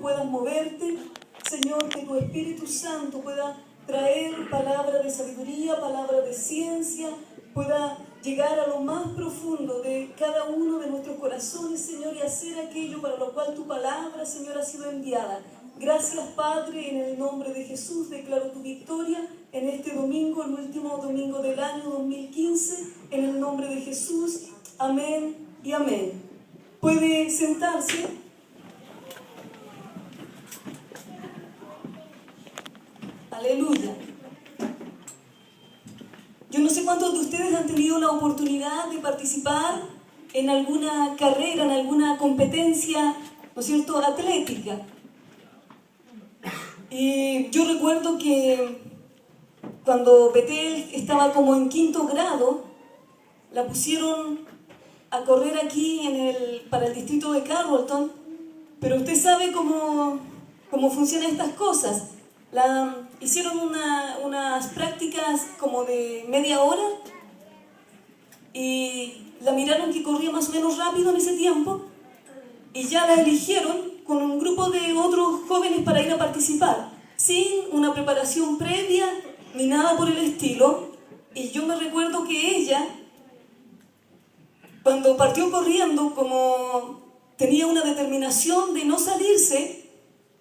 puedas moverte, Señor, que tu Espíritu Santo pueda traer palabra de sabiduría, palabra de ciencia, pueda llegar a lo más profundo de cada uno de nuestros corazones, Señor, y hacer aquello para lo cual tu palabra, Señor, ha sido enviada. Gracias, Padre, en el nombre de Jesús declaro tu victoria en este domingo, el último domingo del año 2015, en el nombre de Jesús. Amén y amén. Puede sentarse. Aleluya. Yo no sé cuántos de ustedes han tenido la oportunidad de participar en alguna carrera, en alguna competencia, ¿no es cierto?, atlética. Y yo recuerdo que cuando Betel estaba como en 5º grado, la pusieron a correr aquí para el distrito de Carrollton, pero usted sabe cómo funcionan estas cosas. Hicieron unas prácticas como de media hora y la miraron que corría más o menos rápido en ese tiempo y ya la eligieron con un grupo de otros jóvenes para ir a participar, sin una preparación previa ni nada por el estilo. Y yo me recuerdo que ella, cuando partió corriendo, como tenía una determinación de no salirse,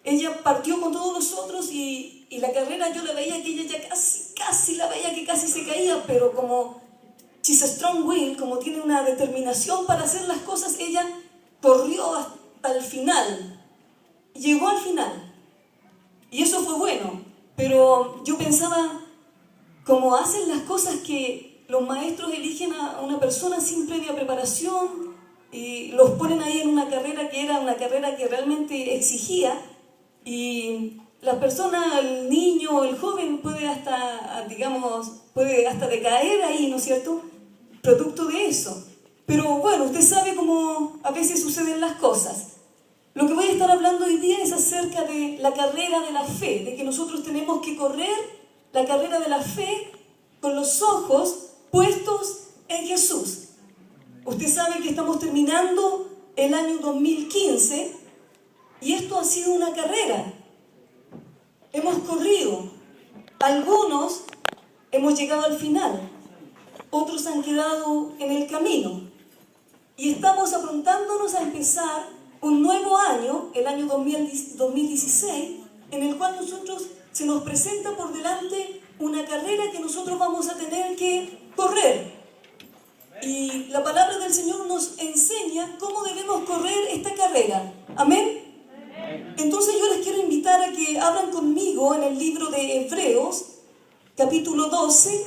ella partió con todos nosotros y la carrera yo la veía que ella ya casi la veía que casi se caía, pero como she's a strong will, como tiene una determinación para hacer las cosas, ella corrió hasta el final, llegó al final. Y eso fue bueno, pero yo pensaba, como hacen las cosas que los maestros eligen a una persona sin previa preparación y los ponen ahí en una carrera que era una carrera que realmente exigía. Y la persona, el niño, el joven puede hasta decaer ahí, ¿no es cierto?, producto de eso. Pero bueno, usted sabe cómo a veces suceden las cosas. Lo que voy a estar hablando hoy día es acerca de la carrera de la fe, de que nosotros tenemos que correr la carrera de la fe con los ojos puestos en Jesús. Usted sabe que estamos terminando el año 2015 y esto ha sido una carrera. Hemos corrido. Algunos hemos llegado al final. Otros han quedado en el camino. Y estamos aprontándonos a empezar un nuevo año, el año 2016, en el cual se nos presenta por delante una carrera que nosotros vamos a tener que correr. Y la palabra del Señor nos enseña cómo debemos correr esta carrera. Amén. Entonces yo les quiero invitar a que abran conmigo en el libro de Hebreos, capítulo 12,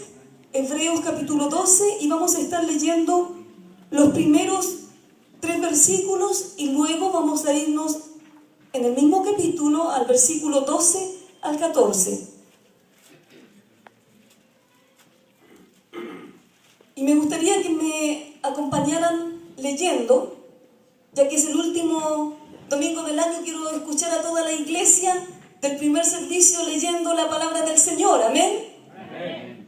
y vamos a estar leyendo los primeros 3 versículos y luego vamos a irnos en el mismo capítulo al versículo 12 al 14. Y me gustaría que me acompañaran leyendo, ya que es el último domingo del año. Quiero escuchar a toda la iglesia del primer servicio leyendo la palabra del Señor. Amén. Amén.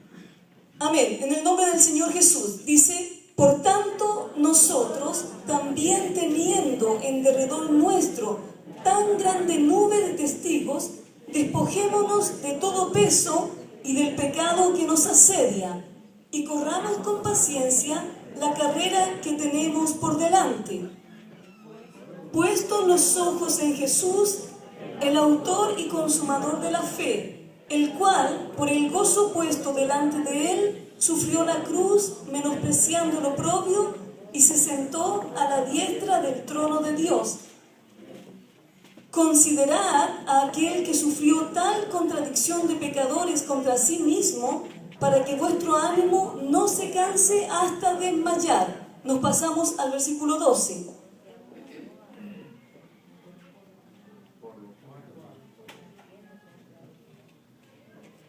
Amén. En el nombre del Señor Jesús. Dice: por tanto, nosotros, también teniendo en derredor nuestro tan grande nube de testigos, despojémonos de todo peso y del pecado que nos asedia, y corramos con paciencia la carrera que tenemos por delante. Puestos los ojos en Jesús, el autor y consumador de la fe, el cual, por el gozo puesto delante de él, sufrió la cruz, menospreciando lo oprobio, y se sentó a la diestra del trono de Dios. Considerad a aquel que sufrió tal contradicción de pecadores contra sí mismo, para que vuestro ánimo no se canse hasta desmayar. Nos pasamos al versículo 12.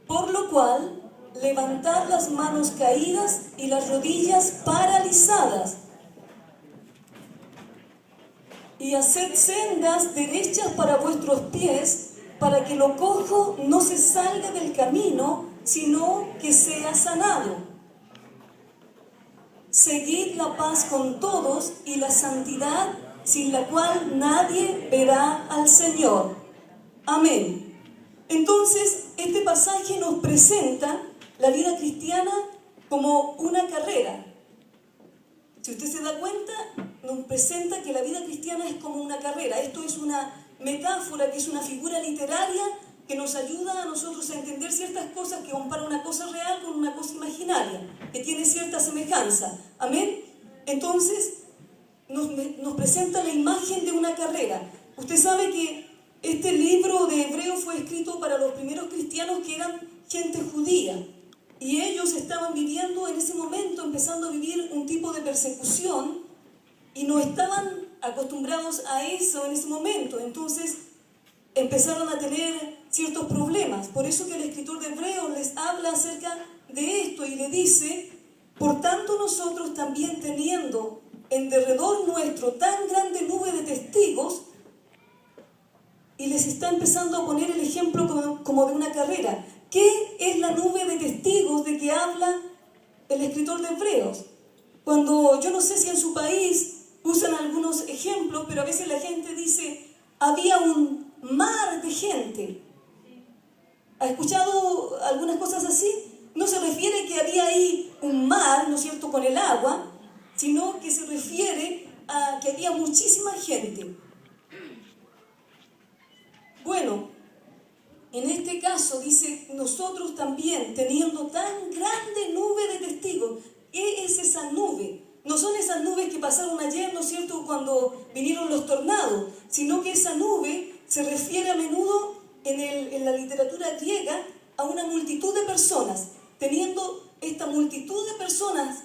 Por lo cual, levantad las manos caídas y las rodillas paralizadas, y haced sendas derechas para vuestros pies, para que lo cojo no se salga del camino, sino que sea sanado. Seguid la paz con todos y la santidad, sin la cual nadie verá al Señor. Amén. Entonces, este pasaje nos presenta la vida cristiana como una carrera. Si usted se da cuenta, nos presenta que la vida cristiana es como una carrera. Esto es una metáfora, que es una figura literaria que nos ayuda a nosotros a entender ciertas cosas, que compara una cosa real con una cosa imaginaria, que tiene cierta semejanza. Amén. Entonces, nos presenta la imagen de una carrera. Usted sabe que este libro de Hebreos fue escrito para los primeros cristianos que eran gente judía. Y ellos estaban viviendo en ese momento, empezando a vivir un tipo de persecución, y no estaban acostumbrados a eso en ese momento. Entonces empezaron a tener ciertos problemas. Por eso que el escritor de Hebreos les habla acerca de esto y le dice: por tanto nosotros también, teniendo en derredor nuestro tan grande nube de testigos, y les está empezando a poner el ejemplo como de una carrera. ¿Qué es la nube de testigos de que habla el escritor de Hebreos? Cuando, yo no sé si en su país usan algunos ejemplos, pero a veces la gente dice: había un mar de gente. ¿Ha escuchado algunas cosas así? No se refiere que había ahí un mar, ¿no es cierto?, con el agua, sino que se refiere a que había muchísima gente. Bueno, en este caso dice: nosotros también, teniendo tan grande nube de testigos. ¿Qué es esa nube? No son esas nubes que pasaron ayer, ¿no es cierto?, cuando vinieron los tornados, sino que esa nube se refiere a menudo en la literatura griega a una multitud de personas. Teniendo esta multitud de personas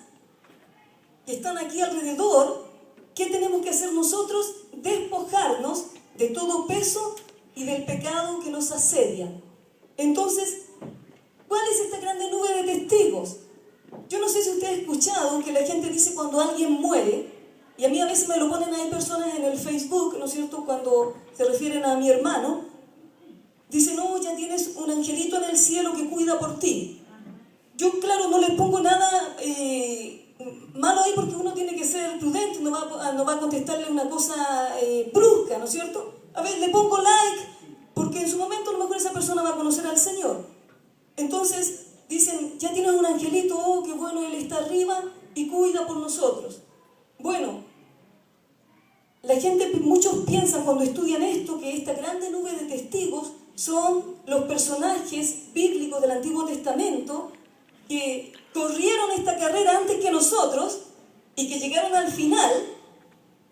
que están aquí alrededor, ¿qué tenemos que hacer nosotros? Despojarnos de todo peso y del pecado que nos asedia. Entonces, ¿cuál es esta grande nube de testigos? Yo no sé si usted ha escuchado que la gente dice cuando alguien muere, y a mí a veces me lo ponen ahí personas en el Facebook, ¿no es cierto?, cuando se refieren a mi hermano, dicen: no, ya tienes un angelito en el cielo que cuida por ti. Yo, claro, no le pongo nada malo ahí, porque uno tiene que ser prudente, no va a contestarle una cosa brusca, ¿no es cierto? A ver, le pongo like, porque en su momento a lo mejor esa persona va a conocer al Señor. Entonces dicen: ya tienes un angelito, oh, qué bueno, Él está arriba y cuida por nosotros. Bueno, la gente, muchos piensan cuando estudian esto, que esta grande nube de testigos son los personajes bíblicos del Antiguo Testamento que corrieron esta carrera antes que nosotros y que llegaron al final,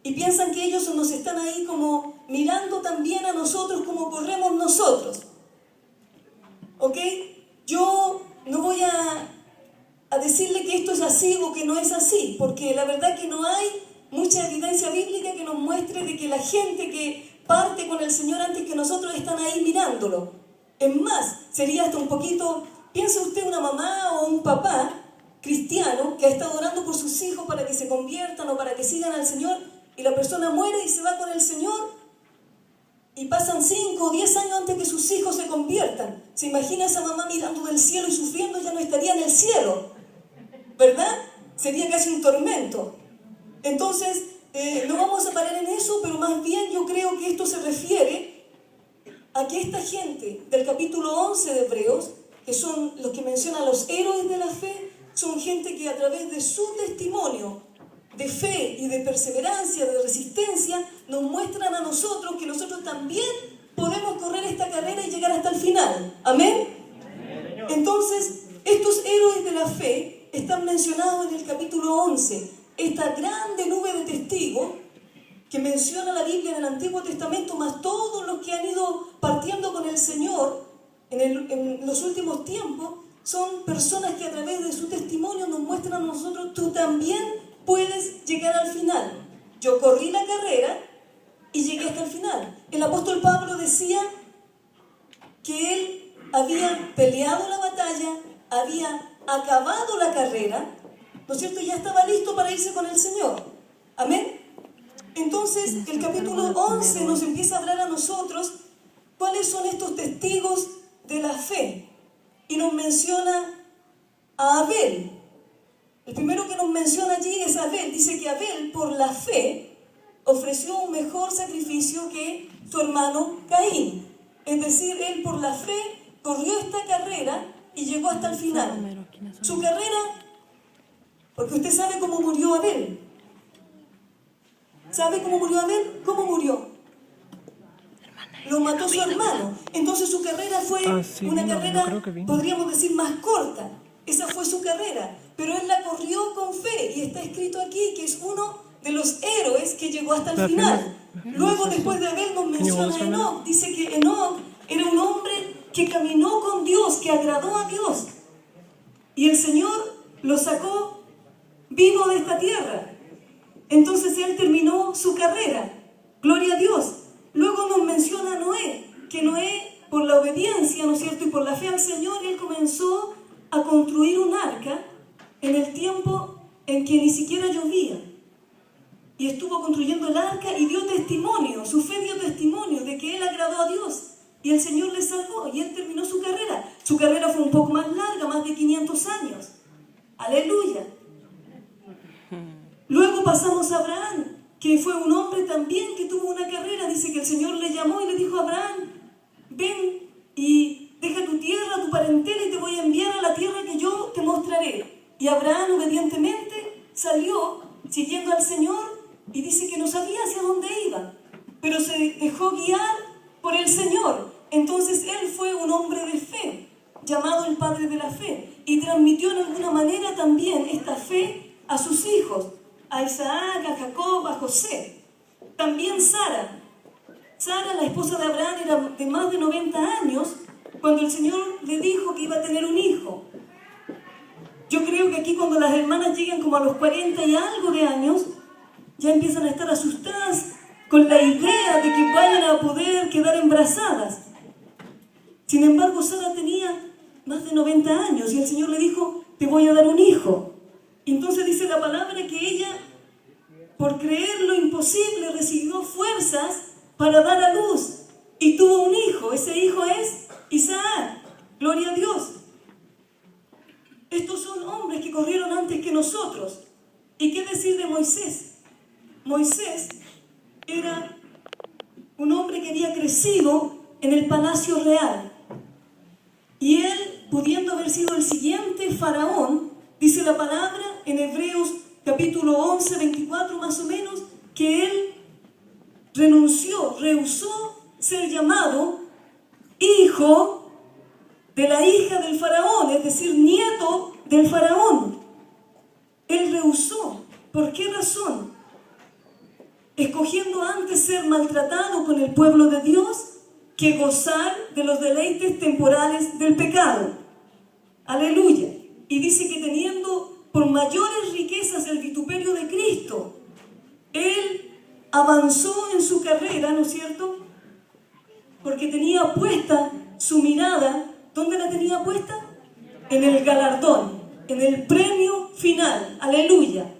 y piensan que ellos nos están ahí como mirando también a nosotros como corremos nosotros. ¿Ok? Yo no voy a decirle que esto es así o que no es así, porque la verdad que no hay mucha evidencia bíblica que nos muestre de que la gente que parte con el Señor antes que nosotros están ahí mirándolo. Es más, sería hasta un poquito... Piensa usted una mamá o un papá cristiano que ha estado orando por sus hijos para que se conviertan o para que sigan al Señor, y la persona muere y se va con el Señor, y pasan 5 o 10 años antes que sus hijos se conviertan. ¿Se imagina esa mamá mirando del cielo y sufriendo? Ya no estaría en el cielo, ¿verdad? Sería casi un tormento. Entonces, no vamos a parar en eso, pero más bien yo creo que esto se refiere a que esta gente del capítulo 11 de Hebreos, que son los que mencionan los héroes de la fe, son gente que a través de su testimonio de fe y de perseverancia, de resistencia, nos muestran a nosotros que nosotros también podemos correr esta carrera y llegar hasta el final. ¿Amén? Entonces, estos héroes de la fe están mencionados en el capítulo 11. Esta grande nube de testigos que menciona la Biblia en el Antiguo Testamento, más todos los que han ido partiendo con el Señor en los últimos tiempos, son personas que a través de su testimonio nos muestran a nosotros: tú también puedes llegar al final. Yo corrí la carrera y llegué hasta el final. El apóstol Pablo decía que él había peleado la batalla, había acabado la carrera, ¿no es cierto? Y ya estaba listo para irse con el Señor. Amén. Entonces, el capítulo 11 nos empieza a hablar a nosotros cuáles son estos testigos de la fe. Y nos menciona a Abel. El primero que nos menciona allí es Abel. Dice que Abel, por la fe, ofreció un mejor sacrificio que su hermano Caín. Es decir, él por la fe corrió esta carrera y llegó hasta el final. Su carrera, porque usted sabe cómo murió Abel. ¿Sabe cómo murió Abel? ¿Cómo murió? Lo mató su hermano. Entonces su carrera fue una carrera, podríamos decir, más corta. Esa fue su carrera. Pero él la corrió con fe. Y está escrito aquí que es uno de los héroes que llegó hasta el final. Luego, después de Abel, nos menciona a Enoc. Dice que Enoc era un hombre que caminó con Dios, que agradó a Dios. Y el Señor lo sacó vivo de esta tierra. Entonces él terminó su carrera. Gloria a Dios. Luego nos menciona a Noé, que Noé, por la obediencia, ¿no es cierto?, y por la fe al Señor, él comenzó a construir un arca en el tiempo en que ni siquiera llovía. Y estuvo construyendo el arca y dio testimonio, su fe dio testimonio de que él agradó a Dios. Y el Señor le salvó y él terminó su carrera. Su carrera fue un poco más larga, más de 500 años. Aleluya. Luego pasamos a Abraham, que fue un hombre también que tuvo una carrera. Dice que el Señor le llamó y le dijo a Abraham, ven y deja tu tierra, tu parentela y te voy a enviar a la tierra que yo te mostraré. Y Abraham obedientemente salió siguiendo al Señor y dice que no sabía hacia dónde iba, pero se dejó guiar por el Señor. Entonces él fue un hombre de fe, llamado el padre de la fe, y transmitió en alguna manera también esta fe a sus hijos, a Isaac, a Jacob, a José. También Sara, la esposa de Abraham, era de más de 90 años cuando el Señor le dijo que iba a tener un hijo. Yo creo que aquí cuando las hermanas llegan como a los 40 y algo de años, ya empiezan a estar asustadas con la idea de que vayan a poder quedar embarazadas. Sin embargo, Sara tenía más de 90 años y el Señor le dijo, te voy a dar un hijo. Entonces dice la palabra que ella, por creer lo imposible, recibió fuerzas para dar a luz y tuvo un hijo. Ese hijo es Isaac. Gloria a Dios. Estos son hombres que corrieron antes que nosotros. ¿Y qué decir de Moisés? Moisés era un hombre que había crecido en el palacio real. Y él, pudiendo haber sido el siguiente faraón, dice la palabra en Hebreos capítulo 11, 24 más o menos, que él rehusó ser llamado hijo de la hija del faraón, es decir, nieto del faraón. Él rehusó. ¿Por qué razón? Escogiendo antes ser maltratado con el pueblo de Dios que gozar de los deleites temporales del pecado. Aleluya. Y dice que teniendo por mayores riquezas el vituperio de Cristo, él avanzó en su carrera, ¿no es cierto? Porque tenía puesta su mirada. ¿Dónde la tenía puesta? En el galardón, en el premio final. Aleluya.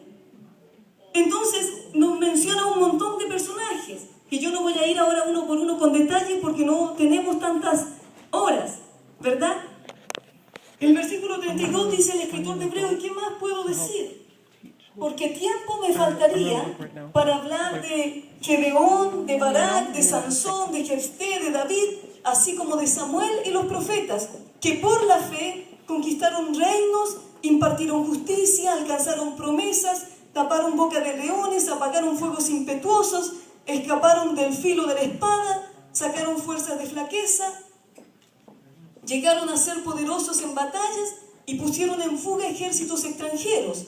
Entonces nos menciona un montón de personajes, que yo no voy a ir ahora uno por uno con detalles porque no tenemos tantas horas, ¿verdad? El versículo 32 dice el escritor de Hebreos, ¿y qué más puedo decir? Porque tiempo me faltaría para hablar de Gedeón, de Barak, de Sansón, de Jefté, de David, así como de Samuel y los profetas, que por la fe conquistaron reinos, impartieron justicia, alcanzaron promesas, taparon boca de leones, apagaron fuegos impetuosos, escaparon del filo de la espada, sacaron fuerzas de flaqueza, llegaron a ser poderosos en batallas y pusieron en fuga ejércitos extranjeros.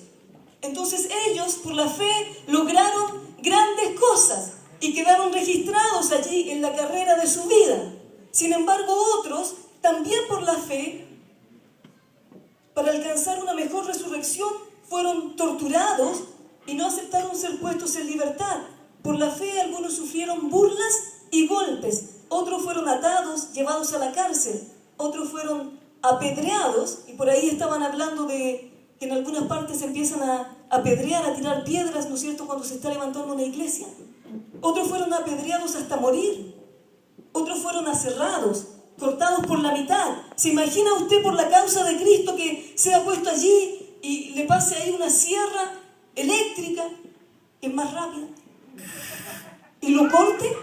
Entonces ellos, por la fe, lograron grandes cosas y quedaron registrados allí en la carrera de su vida. Sin embargo, otros, también por la fe, para alcanzar una mejor resurrección, fueron torturados y no aceptaron ser puestos en libertad. Por la fe, algunos sufrieron burlas y golpes. Otros fueron atados, llevados a la cárcel. Otros fueron apedreados, y por ahí estaban hablando de que en algunas partes se empiezan a apedrear, a tirar piedras, ¿no es cierto?, cuando se está levantando una iglesia. Otros fueron apedreados hasta morir. Otros fueron aserrados, cortados por la mitad. ¿Se imagina usted por la causa de Cristo que sea puesto allí y le pase ahí una sierra eléctrica, que es más rápida? y lo corte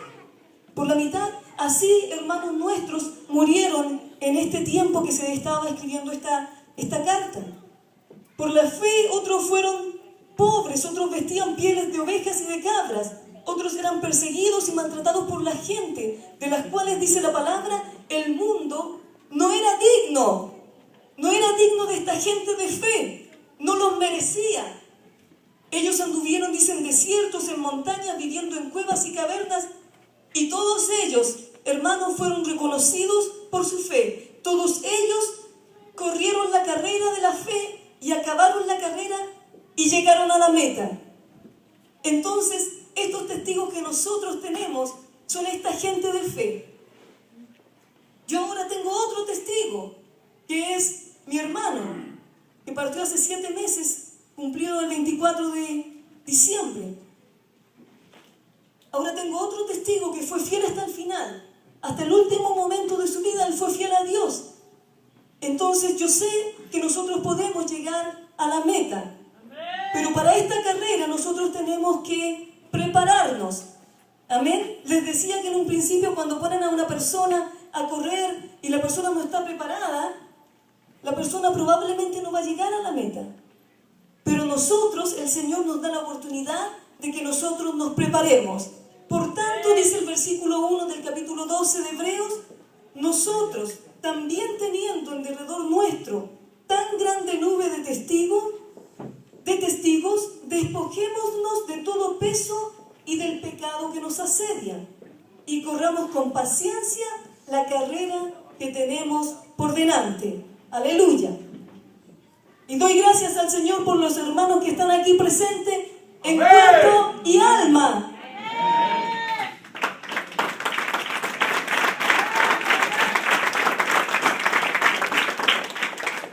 por la mitad. Así, hermanos nuestros murieron en este tiempo que se estaba escribiendo esta carta. Por la fe, otros fueron pobres, otros vestían pieles de ovejas y de cabras, otros eran perseguidos y maltratados por la gente, de las cuales dice la palabra, el mundo no era digno de esta gente de fe, no los merecía. Ellos anduvieron, dicen, desiertos, en montañas, viviendo en cuevas y cavernas, y todos ellos, hermanos, fueron reconocidos por su fe. Todos ellos corrieron la carrera de la fe y acabaron la carrera y llegaron a la meta. Entonces, estos testigos que nosotros tenemos son esta gente de fe. Yo ahora tengo otro testigo, que es mi hermano, que partió hace 7 meses, cumplido el 24 de diciembre. Ahora tengo otro testigo que fue fiel hasta el final. Hasta el último momento de su vida, él fue fiel a Dios. Entonces yo sé que nosotros podemos llegar a la meta. Pero para esta carrera nosotros tenemos que prepararnos. Amén. Les decía que en un principio, cuando ponen a una persona a correr y la persona no está preparada, la persona probablemente no va a llegar a la meta. Pero nosotros, el Señor nos da la oportunidad de que nosotros nos preparemos. Por tanto, dice el versículo 1 del capítulo 12 de Hebreos, nosotros, también teniendo en derredor nuestro tan grande nube de testigos, despojémonos de todo peso y del pecado que nos asedia, y corramos con paciencia la carrera que tenemos por delante. Aleluya. Y doy gracias al Señor por los hermanos que están aquí presentes en cuerpo y alma.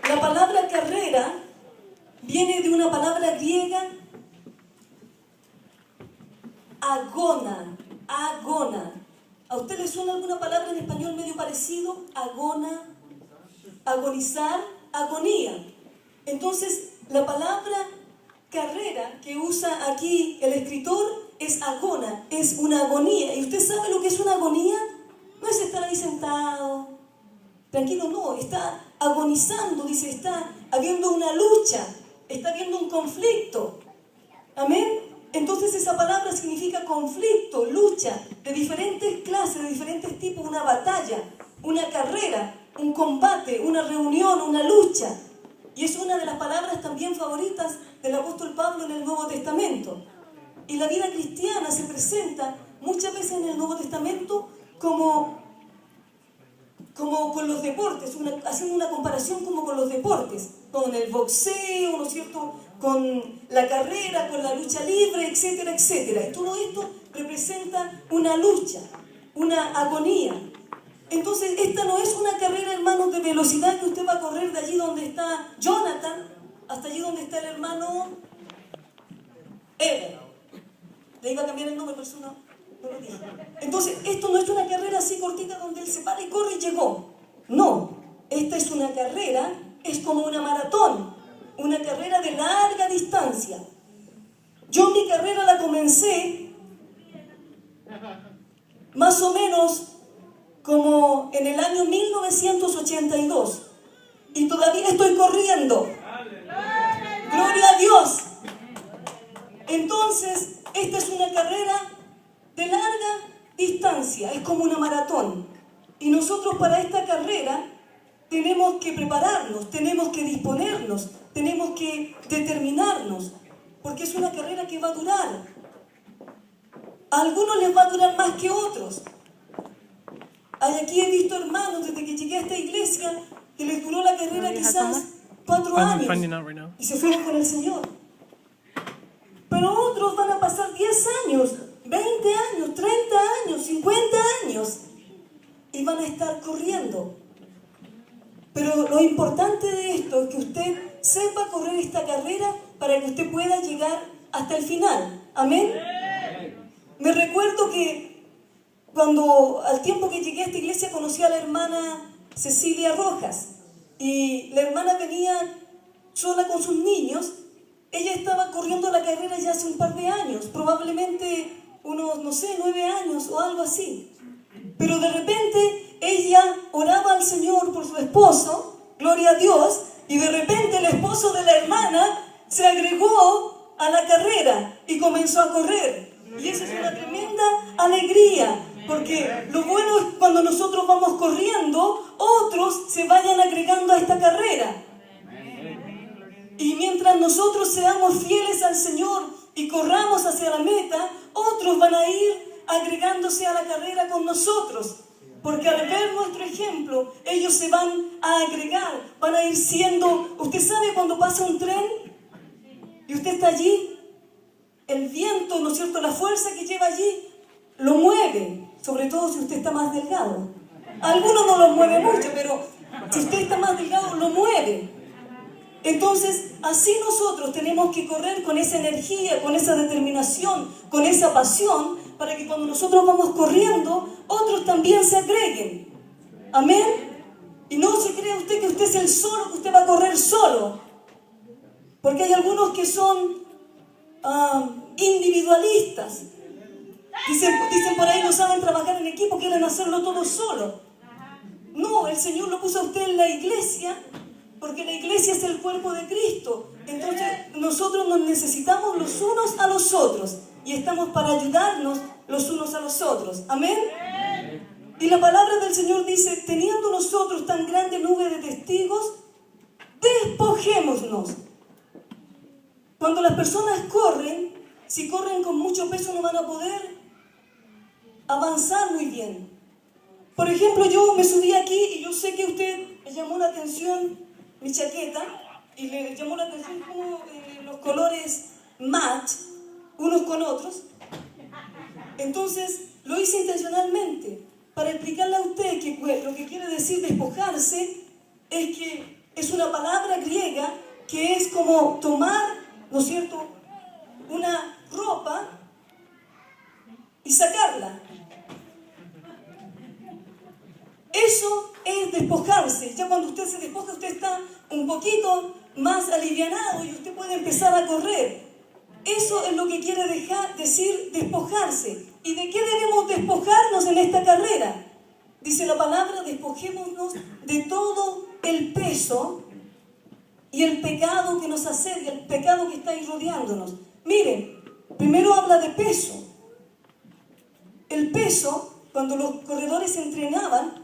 La palabra carrera viene de una palabra griega, agona. ¿A usted le suena alguna palabra en español medio parecido? Agona, agonizar, agonía. Entonces, la palabra carrera que usa aquí el escritor es agona, es una agonía. ¿Y usted sabe lo que es una agonía? No es estar ahí sentado, tranquilo, no, está agonizando, dice, está habiendo una lucha, está habiendo un conflicto. Amén. Entonces esa palabra significa conflicto, lucha, de diferentes clases, de diferentes tipos, una batalla, una carrera, un combate, una reunión, una lucha. Y es una de las palabras también favoritas del apóstol Pablo en el Nuevo Testamento. Y la vida cristiana se presenta muchas veces en el Nuevo Testamento como con los deportes, haciendo una comparación como con los deportes, con el boxeo, ¿no es cierto?, con la carrera, con la lucha libre, etcétera, etcétera. Y todo esto representa una lucha, una agonía. Entonces, esta no es una carrera, hermanos, de velocidad que usted va a correr de allí donde está Jonathan hasta allí donde está el hermano Ever. Le iba a cambiar el nombre, pero eso no lo dije. Entonces, esto no es una carrera así cortita donde él se para y corre y llegó. No, esta es una carrera, es como una maratón, una carrera de larga distancia. Yo mi carrera la comencé más o menos como en el año 1982 y todavía estoy corriendo. Gloria a Dios. Entonces, esta es una carrera de larga distancia, es como una maratón. Y nosotros para esta carrera tenemos que prepararnos, tenemos que disponernos, tenemos que determinarnos, porque es una carrera que va a durar. A algunos les va a durar más que a otros. Aquí he visto hermanos desde que llegué a esta iglesia que les duró la carrera quizás 4 años y se fueron con el Señor. Pero otros van a pasar 10 años, 20 años, 30 años, 50 años y van a estar corriendo. Pero lo importante de esto es que usted sepa correr esta carrera para que usted pueda llegar hasta el final. Amén. Me recuerdo que cuando al tiempo que llegué a esta iglesia conocí a la hermana Cecilia Rojas y la hermana venía sola con sus niños. Ella estaba corriendo la carrera ya hace un par de años, probablemente unos, no sé, 9 años o algo así. Pero de repente ella oraba al Señor por su esposo, gloria a Dios, y de repente el esposo de la hermana se agregó a la carrera y comenzó a correr. Y eso es una tremenda alegría, porque lo bueno es cuando nosotros vamos corriendo, otros se vayan agregando a esta carrera. Y mientras nosotros seamos fieles al Señor y corramos hacia la meta, otros van a ir agregándose a la carrera con nosotros. Porque al ver nuestro ejemplo, ellos se van a agregar, van a ir siendo... ¿Usted sabe cuando pasa un tren y usted está allí? El viento, ¿no es cierto?, la fuerza que lleva allí, lo mueve, sobre todo si usted está más delgado. Algunos no lo mueve mucho, pero si usted está más delgado, lo mueve. Entonces, así nosotros tenemos que correr con esa energía, con esa determinación, con esa pasión, para que cuando nosotros vamos corriendo, otros también se agreguen. Amén. Y no se crea usted que usted es el solo, que usted va a correr solo. Porque hay algunos que son individualistas. Dicen por ahí, no saben trabajar en equipo, quieren hacerlo todo solo. No, el Señor lo puso a usted en la iglesia, porque la iglesia es el cuerpo de Cristo. Entonces nosotros nos necesitamos los unos a los otros y estamos para ayudarnos los unos a los otros. Amén. Y la palabra del Señor dice: teniendo nosotros tan grande nube de testigos, despojémonos. Cuando las personas corren, si corren con mucho peso no van a poder avanzar muy bien. Por ejemplo, yo me subí aquí y yo sé que a usted le llamó la atención mi chaqueta y le llamó la atención como los colores match unos con otros. Entonces lo hice intencionalmente para explicarle a usted que lo que quiere decir despojarse es que es una palabra griega que es como tomar, ¿no es cierto?, una ropa y sacarla. Eso es despojarse. Ya cuando usted se despoja, usted está un poquito más alivianado y usted puede empezar a correr. Eso es lo que quiere decir despojarse. ¿Y de qué debemos despojarnos en esta carrera? Dice la palabra: despojémonos de todo el peso y el pecado que nos asedia, el pecado que está ahí rodeándonos. Miren, primero habla de peso. El peso, cuando los corredores entrenaban,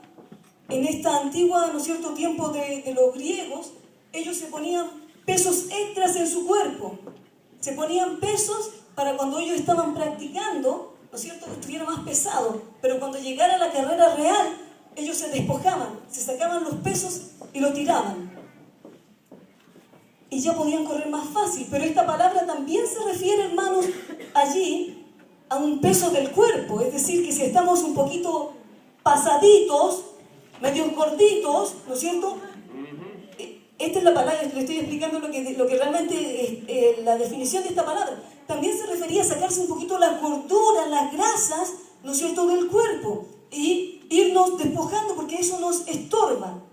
en esta antigua, ¿no es cierto?, tiempo de los griegos, ellos se ponían pesos extras en su cuerpo. Se ponían pesos para cuando ellos estaban practicando, ¿no es cierto?, que estuviera más pesado. Pero cuando llegara la carrera real, ellos se despojaban, se sacaban los pesos y lo tiraban. Y ya podían correr más fácil. Pero esta palabra también se refiere, hermanos, allí a un peso del cuerpo. Es decir, que si estamos un poquito pasaditos, medio gorditos, ¿no es cierto? Esta es la palabra, le estoy explicando lo que realmente es la definición de esta palabra. También se refería a sacarse un poquito las gorduras, las grasas, ¿no es cierto?, del cuerpo y irnos despojando, porque eso nos estorba.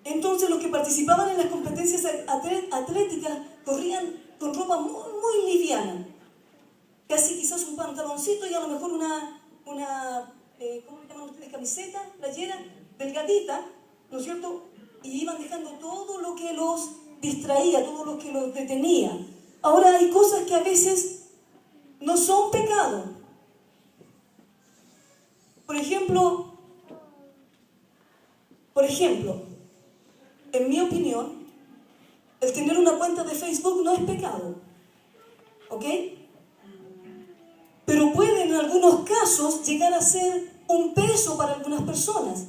Entonces los que participaban en las competencias atléticas corrían con ropa muy, muy liviana. Casi quizás un pantaloncito y a lo mejor una ¿cómo le llaman ustedes? Camiseta, playera, delgadita, ¿no es cierto? Y iban dejando todo lo que los distraía, todo lo que los detenía. Ahora hay cosas que a veces no son pecado. Por ejemplo, en mi opinión, el tener una cuenta de Facebook no es pecado. ¿Ok? Pero puede en algunos casos llegar a ser un peso para algunas personas.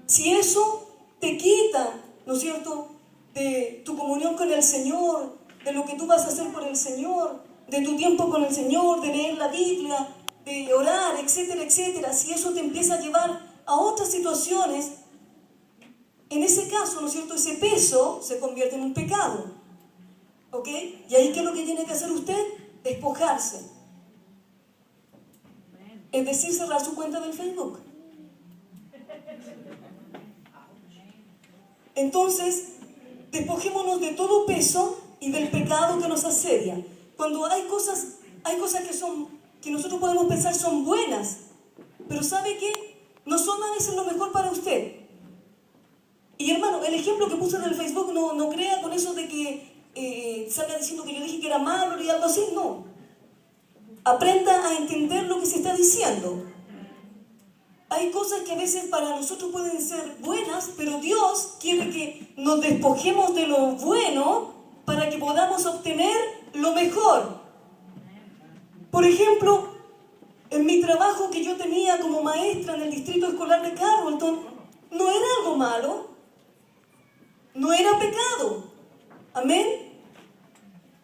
Si eso te quita, ¿no es cierto?, de tu comunión con el Señor, de lo que tú vas a hacer por el Señor, de tu tiempo con el Señor, de leer la Biblia, de orar, etcétera, etcétera. Si eso te empieza a llevar a otras situaciones, en ese caso, ¿no es cierto?, ese peso se convierte en un pecado. ¿Ok? Y ahí, ¿qué es lo que tiene que hacer usted? Despojarse. Es decir, cerrar su cuenta del Facebook. Entonces, despojémonos de todo peso y del pecado que nos asedia. Cuando hay cosas que nosotros podemos pensar son buenas, pero ¿sabe qué? No son a veces lo mejor para usted. Y hermano, el ejemplo que puse en el Facebook, no crea con eso de que salga diciendo que yo dije que era malo y algo así, no. Aprenda a entender lo que se está diciendo. Hay cosas que a veces para nosotros pueden ser buenas, pero Dios quiere que nos despojemos de lo bueno para que podamos obtener lo mejor. Por ejemplo, en mi trabajo que yo tenía como maestra en el distrito escolar de Carrollton, no era algo malo, no era pecado. Amén.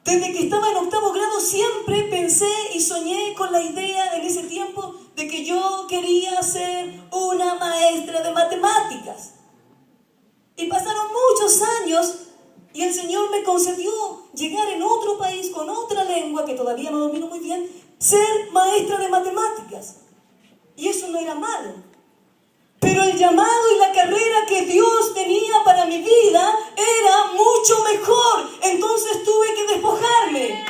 Desde que estaba en 8º grado siempre pensé y soñé con la idea en ese tiempo de que yo quería ser una maestra de matemáticas. Y pasaron muchos años y el Señor me concedió llegar en otro país con otra lengua que todavía no domino muy bien, ser maestra de matemáticas. Y eso no era malo. Pero el llamado y la carrera que Dios tenía para mi vida era mucho mejor. Entonces tuve que despojarme.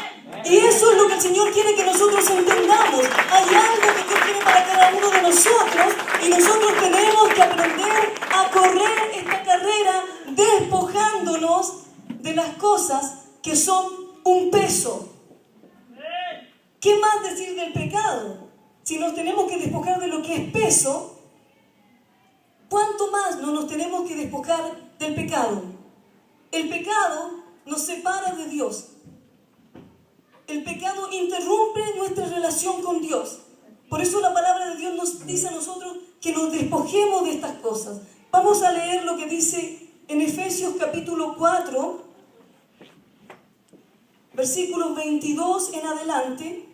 Y eso es lo que el Señor quiere que nosotros entendamos. Hay algo que Dios quiere para cada uno de nosotros y nosotros tenemos que aprender a correr esta carrera despojándonos de las cosas que son un peso. ¿Qué más decir del pecado? Si nos tenemos que despojar de lo que es peso, ¿cuánto más no nos tenemos que despojar del pecado? El pecado nos separa de Dios. El pecado interrumpe nuestra relación con Dios. Por eso la palabra de Dios nos dice a nosotros que nos despojemos de estas cosas. Vamos a leer lo que dice en Efesios capítulo 4, versículos 22 en adelante.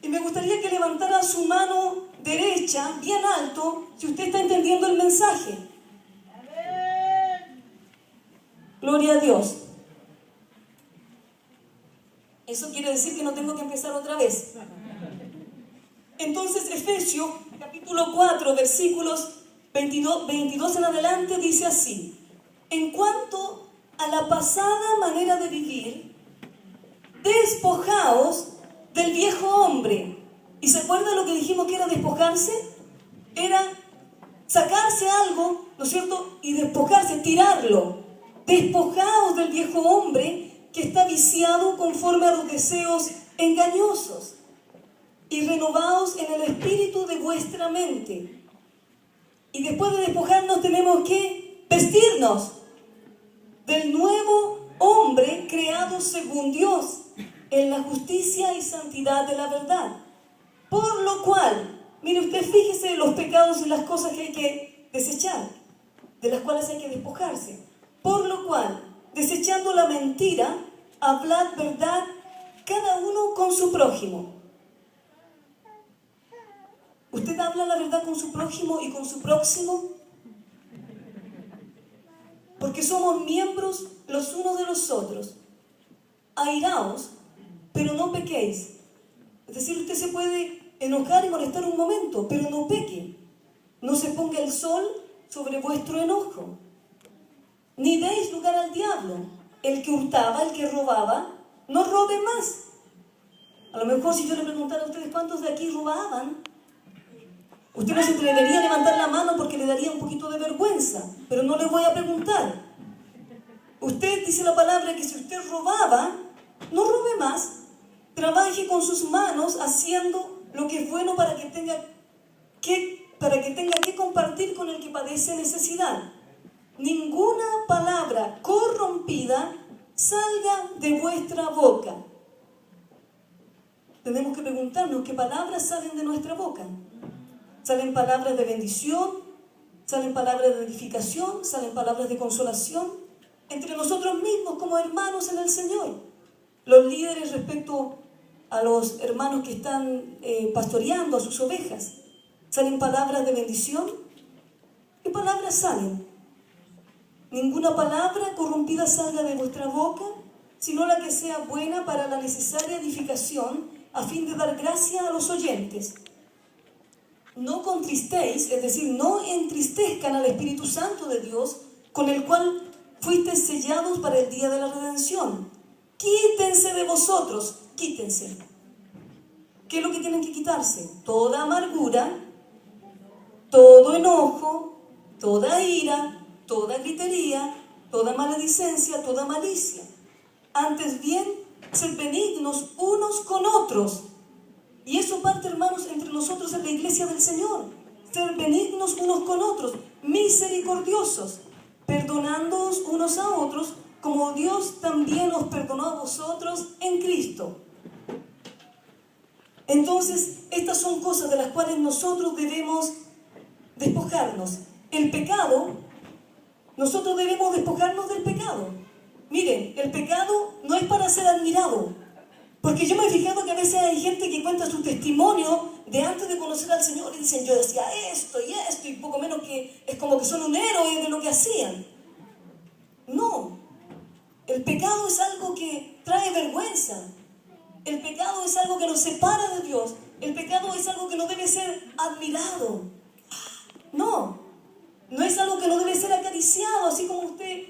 Y me gustaría que levantara su mano derecha bien alto si usted está entendiendo el mensaje. Gloria a Dios. Eso quiere decir que no tengo que empezar otra vez. Entonces, Efesios capítulo 4, versículos 22 en adelante dice así: en cuanto a la pasada manera de vivir, despojaos del viejo hombre. ¿Y se acuerdan lo que dijimos que era despojarse? Era sacarse algo, ¿no es cierto? Y despojarse, tirarlo. Despojaos del viejo hombre que está viciado conforme a los deseos engañosos, y renovaos en el espíritu de vuestra mente. Y después de despojarnos tenemos que vestirnos del nuevo hombre creado según Dios, en la justicia y santidad de la verdad. Por lo cual, mire usted, fíjese en los pecados y las cosas que hay que desechar, de las cuales hay que despojarse. Por lo cual, desechando la mentira, hablad verdad cada uno con su prójimo. ¿Usted habla la verdad con su prójimo y con su próximo? Porque somos miembros los unos de los otros. Airaos, pero no pequéis. Es decir, usted se puede enojar y molestar un momento, pero no peque. No se ponga el sol sobre vuestro enojo. Ni deis lugar al diablo. El que hurtaba, el que robaba, no robe más. A lo mejor si yo le preguntara a ustedes cuántos de aquí robaban, usted no se atrevería a levantar la mano porque le daría un poquito de vergüenza, pero no le voy a preguntar. Usted dice la palabra que si usted robaba, no robe más. Trabaje con sus manos haciendo lo que es bueno para que tenga que compartir con el que padece necesidad. Ninguna palabra corrompida salga de vuestra boca. Tenemos que preguntarnos qué palabras salen de nuestra boca. Salen palabras de bendición, salen palabras de edificación, salen palabras de consolación entre nosotros mismos como hermanos en el Señor. Los líderes respecto a los hermanos que están pastoreando a sus ovejas, salen palabras de bendición. ¿Qué palabras salen? Ninguna palabra corrompida salga de vuestra boca, sino la que sea buena para la necesaria edificación, a fin de dar gracia a los oyentes. No contristéis, es decir, no entristezcan al Espíritu Santo de Dios, con el cual fuisteis sellados para el día de la redención. quítense de vosotros, quítense. ¿Qué es lo que tienen que quitarse? Toda amargura, todo enojo, toda ira, toda gritería, toda maledicencia, toda malicia. Antes bien, ser benignos unos con otros. Y eso parte, hermanos, entre nosotros en la iglesia del Señor. Ser benignos unos con otros, misericordiosos, perdonándoos unos a otros, como Dios también os perdonó a vosotros en Cristo. Entonces, estas son cosas de las cuales nosotros debemos despojarnos. El pecado, nosotros debemos despojarnos del pecado. Miren, el pecado no es para ser admirado. Porque yo me he fijado que a veces hay gente que cuenta su testimonio de antes de conocer al Señor y dicen, yo decía esto, y poco menos que es como que son un héroe de lo que hacían. No, el pecado es algo que trae vergüenza. El pecado es algo que nos separa de Dios. El pecado es algo que no debe ser admirado. No, no es algo que no debe ser acariciado, así como usted.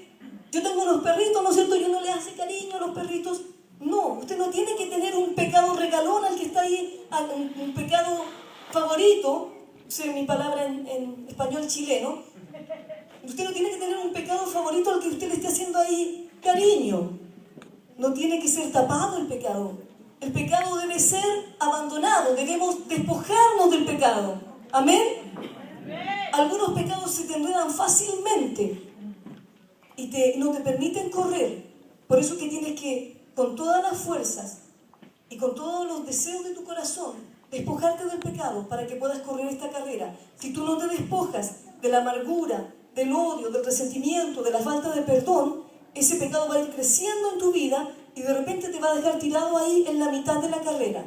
Yo tengo unos perritos, ¿no es cierto? Y uno le hace cariño a los perritos. No, usted no tiene que tener un pecado regalón al que está ahí, un pecado favorito, sé mi palabra en español chileno. Usted no tiene que tener un pecado favorito al que usted le esté haciendo ahí cariño. No tiene que ser tapado el pecado. El pecado debe ser abandonado, debemos despojarnos del pecado. ¿Amén? Algunos pecados se te enredan fácilmente y no te permiten correr. Por eso que tienes que, con todas las fuerzas y con todos los deseos de tu corazón, despojarte del pecado para que puedas correr esta carrera. Si tú no te despojas de la amargura, del odio, del resentimiento, de la falta de perdón, ese pecado va a ir creciendo en tu vida y de repente te va a dejar tirado ahí en la mitad de la carrera.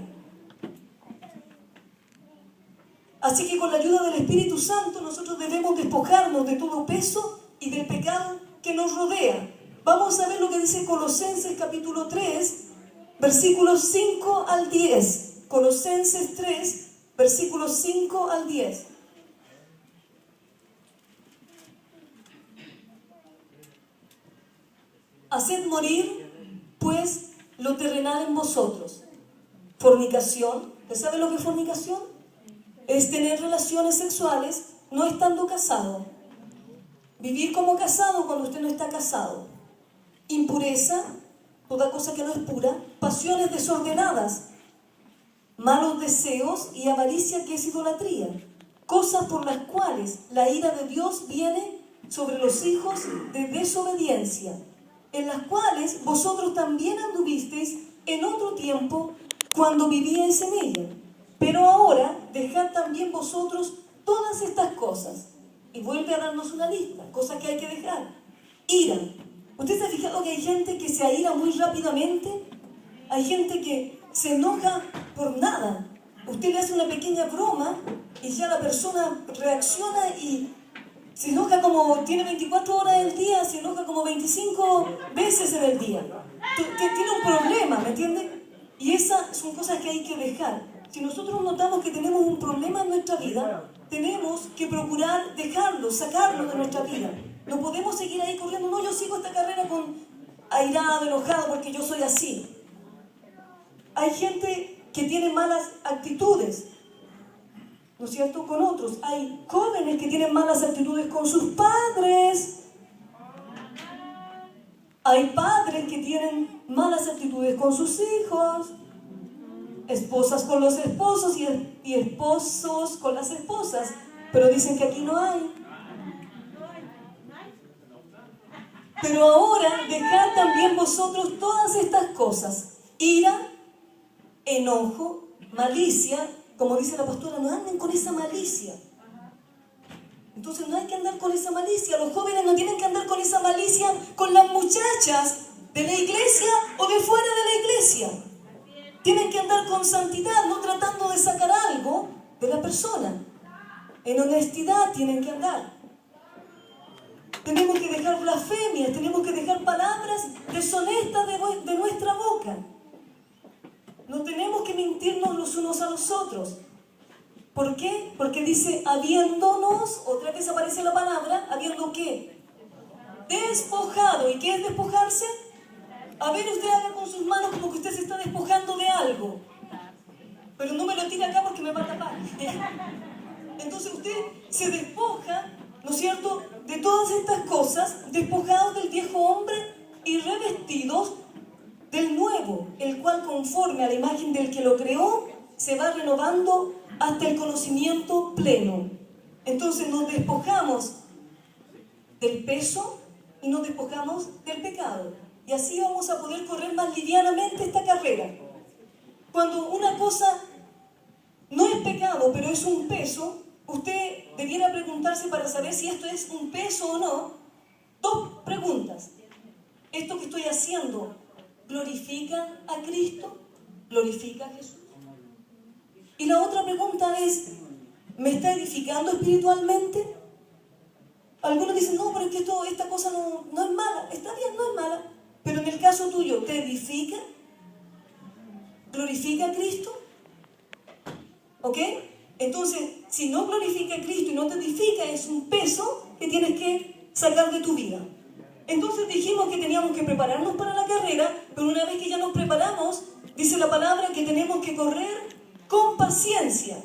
Así que con la ayuda del Espíritu Santo nosotros debemos despojarnos de todo peso y del pecado que nos rodea. Vamos a ver lo que dice Colosenses capítulo 3, versículos 5 al 10. Colosenses 3, versículos 5 al 10. Haced morir, pues, lo terrenal en vosotros. Fornicación. ¿Usted sabe lo que es fornicación? Es tener relaciones sexuales no estando casado. Vivir como casado cuando usted no está casado. Impureza, toda cosa que no es pura. Pasiones desordenadas. Malos deseos y avaricia, que es idolatría. Cosas por las cuales la ira de Dios viene sobre los hijos de desobediencia, en las cuales vosotros también anduvisteis en otro tiempo cuando vivíais en ella. Pero ahora dejad también vosotros todas estas cosas. Y vuelve a darnos una lista, cosas que hay que dejar. Ira. ¿Usted se ha fijado que hay gente que se aira muy rápidamente? Hay gente que se enoja por nada. Usted le hace una pequeña broma y ya la persona reacciona y se enoja como, tiene 24 horas del día, se enoja como 25 veces en el día. Tiene un problema, ¿me entiende? Y esas son cosas que hay que dejar. Si nosotros notamos que tenemos un problema en nuestra vida, tenemos que procurar dejarlo, sacarlo de nuestra vida. No podemos seguir ahí corriendo. No, yo sigo esta carrera con airado, enojado, porque yo soy así. Hay gente que tiene malas actitudes, ¿no es cierto?, con otros. Hay jóvenes que tienen malas actitudes con sus padres. Hay padres que tienen malas actitudes con sus hijos. Esposas con los esposos y esposos con las esposas. Pero dicen que aquí no hay. Pero ahora dejad también vosotros todas estas cosas. Ira, enojo, malicia. Como dice la pastora, no anden con esa malicia. Entonces no hay que andar con esa malicia. Los jóvenes no tienen que andar con esa malicia con las muchachas de la iglesia o de fuera de la iglesia. Tienen que andar con santidad, no tratando de sacar algo de la persona. En honestidad tienen que andar. Tenemos que dejar blasfemias, tenemos que dejar palabras deshonestas de nuestra boca. No tenemos que mentirnos los unos a los otros. ¿Por qué? Porque dice, habiéndonos, otra vez aparece la palabra, ¿habiendo qué? Despojado. ¿Y qué es despojarse? A ver, usted haga con sus manos como que usted se está despojando de algo. Pero no me lo tire acá porque me va a tapar. Entonces usted se despoja, ¿no es cierto?, de todas estas cosas, despojados del viejo hombre y revestidos del nuevo, el cual conforme a la imagen del que lo creó, se va renovando hasta el conocimiento pleno. Entonces nos despojamos del peso y nos despojamos del pecado. Y así vamos a poder correr más livianamente esta carrera. Cuando una cosa no es pecado, pero es un peso, usted debiera preguntarse para saber si esto es un peso o no. Dos preguntas. ¿Esto que estoy haciendo glorifica a Cristo? ¿Glorifica a Jesús? Y la otra pregunta es, ¿me está edificando espiritualmente? Algunos dicen, no, pero es que esta cosa no es mala. Está bien, no es mala. Pero en el caso tuyo, ¿te edifica? ¿Glorifica a Cristo? ¿Ok? Entonces, si no glorifica a Cristo y no te edifica, es un peso que tienes que sacar de tu vida. Entonces dijimos que teníamos que prepararnos para la carrera, pero una vez que ya nos preparamos, dice la palabra que tenemos que correr con paciencia.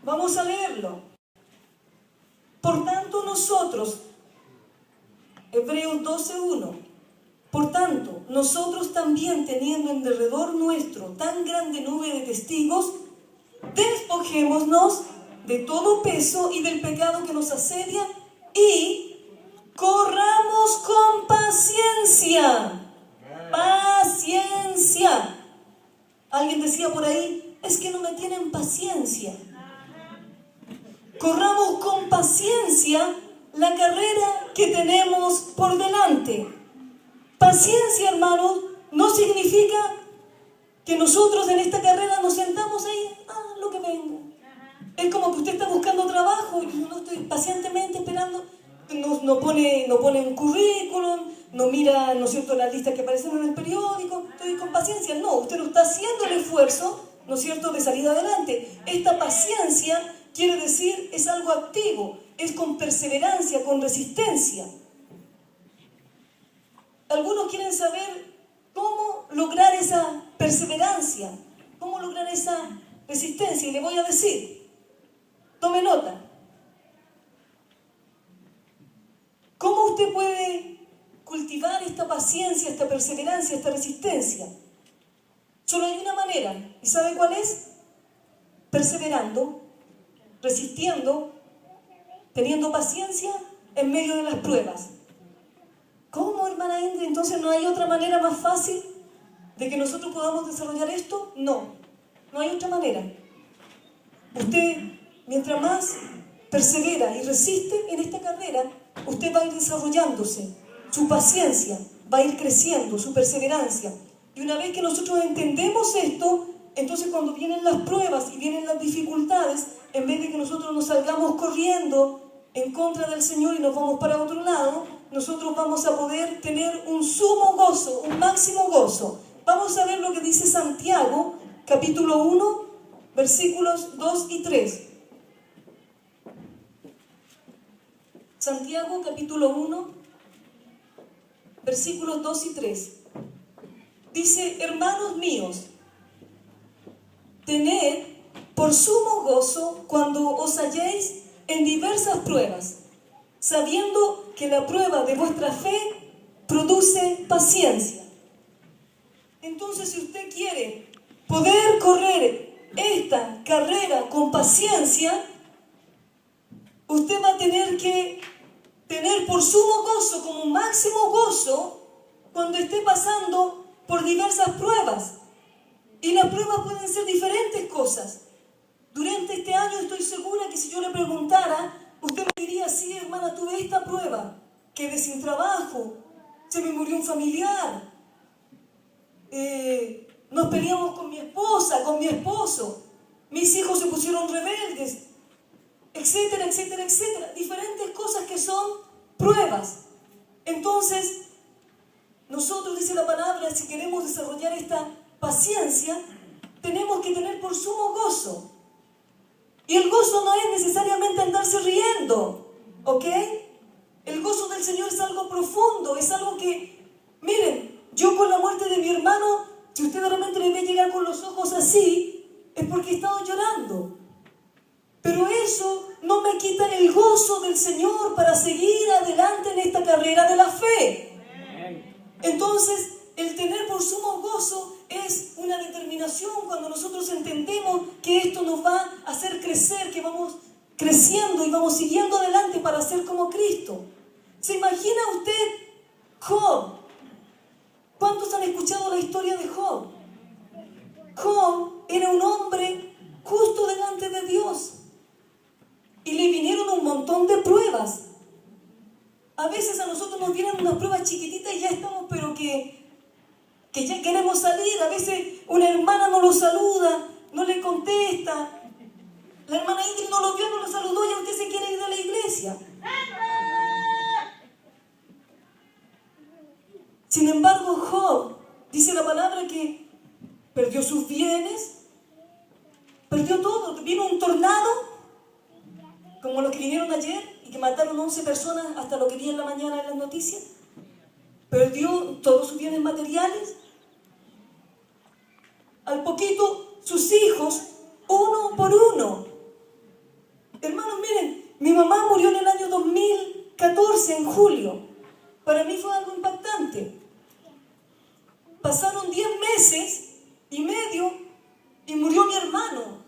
Vamos a leerlo. Por tanto nosotros, Hebreos 12:1, por tanto nosotros también teniendo en derredor nuestro tan grande nube de testigos, despojémonos de todo peso y del pecado que nos asedia y corramos con paciencia. Paciencia. Alguien decía por ahí, es que no me tienen paciencia. Corramos con paciencia la carrera que tenemos por delante. Paciencia, hermanos, no significa que nosotros en esta carrera nos sentamos ahí, lo que venga. Es como que usted está buscando trabajo y no estoy pacientemente esperando. No pone un currículum, no mira, ¿no es cierto?, las listas que aparecen en el periódico. Estoy con paciencia. No, usted no está haciendo el esfuerzo, ¿no es cierto?, de salir adelante. Esta paciencia quiere decir, es algo activo, es con perseverancia, con resistencia. Algunos quieren saber cómo lograr esa perseverancia, cómo lograr esa resistencia. Y le voy a decir, tome nota. ¿Cómo usted puede cultivar esta paciencia, esta perseverancia, esta resistencia? Solo hay una manera. ¿Y sabe cuál es? Perseverando, resistiendo, teniendo paciencia en medio de las pruebas. ¿Cómo, hermana Indra? Entonces, ¿no hay otra manera más fácil de que nosotros podamos desarrollar esto? No hay otra manera. Usted, mientras más persevera y resiste en esta carrera, usted va a ir desarrollándose, su paciencia va a ir creciendo, su perseverancia. Y una vez que nosotros entendemos esto, entonces cuando vienen las pruebas y vienen las dificultades, en vez de que nosotros nos salgamos corriendo en contra del Señor y nos vamos para otro lado, nosotros vamos a poder tener un sumo gozo, un máximo gozo. Vamos a ver lo que dice Santiago, capítulo 1, versículos 2 y 3. Santiago, capítulo 1, versículos 2 y 3. Dice, hermanos míos, tened por sumo gozo cuando os halléis en diversas pruebas, sabiendo que la prueba de vuestra fe produce paciencia. Entonces, si usted quiere poder correr esta carrera con paciencia, usted va a tener que tener por sumo gozo, como máximo gozo, cuando esté pasando por diversas pruebas. Y las pruebas pueden ser diferentes cosas. Durante este año estoy segura que si yo le preguntara, usted me diría, sí, hermana, tuve esta prueba, quedé sin trabajo, se me murió un familiar, nos peleamos con mi esposa, con mi esposo, mis hijos se pusieron rebeldes, etcétera, etcétera, etcétera. Diferentes cosas que son pruebas. Entonces, nosotros, dice la palabra, si queremos desarrollar esta paciencia, tenemos que tener por sumo gozo. Y el gozo no es necesariamente andarse riendo, ¿ok? El gozo del Señor es algo profundo, es algo que Miren, yo con la muerte de mi hermano, si usted realmente me ve llegar con los ojos así, es porque he estado llorando. Pero eso no me quita el gozo del Señor para seguir adelante en esta carrera de la fe. Entonces, el tener por sumo gozo es una determinación cuando nosotros entendemos que esto nos va a hacer crecer, que vamos creciendo y vamos siguiendo adelante para ser como Cristo. ¿Se imagina usted Job? ¿Cuántos han escuchado la historia de Job? Job era un hombre justo delante de Dios y le vinieron un montón de pruebas. A veces a nosotros nos vienen unas pruebas chiquititas y ya estamos, pero que ya queremos salir. A veces una hermana no lo saluda, no le contesta. La hermana Ingrid no lo vio, no lo saludó y usted se quiere ir de la iglesia. Sin embargo, Job, dice la palabra que perdió sus bienes, perdió todo. Vino un tornado, como los que vinieron ayer y que mataron 11 personas hasta lo que vi en la mañana en las noticias. Perdió todos sus bienes materiales. Al poquito, sus hijos, uno por uno. Hermanos, miren, mi mamá murió en el año 2014, en julio. Para mí fue algo impactante. Pasaron 10 meses y medio y murió mi hermano.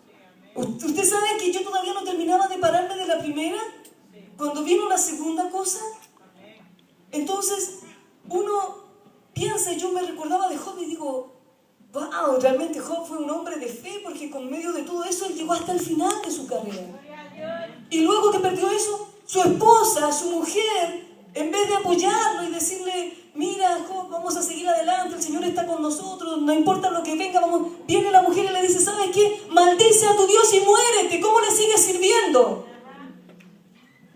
¿Usted sabe que yo todavía no terminaba de pararme de la primera? Cuando vino la segunda cosa. Entonces, uno piensa, yo me recordaba de Job y digo, wow, realmente Job fue un hombre de fe porque con medio de todo eso él llegó hasta el final de su carrera. Y luego que perdió eso, su esposa, su mujer, en vez de apoyarlo y decirle, mira, Job, vamos a seguir adelante, el Señor está con nosotros, no importa lo que venga, vamos. Viene la mujer y le dice, ¿sabes qué? Maldice a tu Dios y muérete, ¿cómo le sigues sirviendo?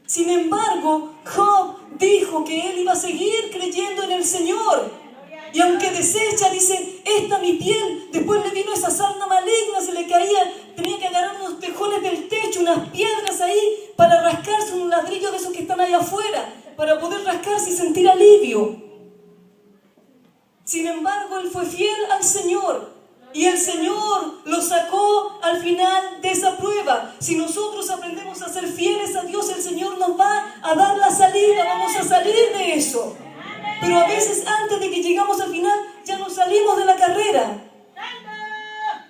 Sin embargo, Job dijo que él iba a seguir creyendo en el Señor. Y aunque desecha, dice, esta mi piel, después le vino esa sarna maligna, se le caía, tenía que agarrar unos tejones del techo, unas piedras ahí, para rascarse un ladrillo de esos que están allá afuera, para poder rascarse y sentir alivio. Sin embargo, él fue fiel al Señor. Y el Señor lo sacó al final de esa prueba. Si nosotros aprendemos a ser fieles a Dios, el Señor nos va a dar la salida. Vamos a salir de eso. Pero a veces antes de que llegamos al final, ya nos salimos de la carrera.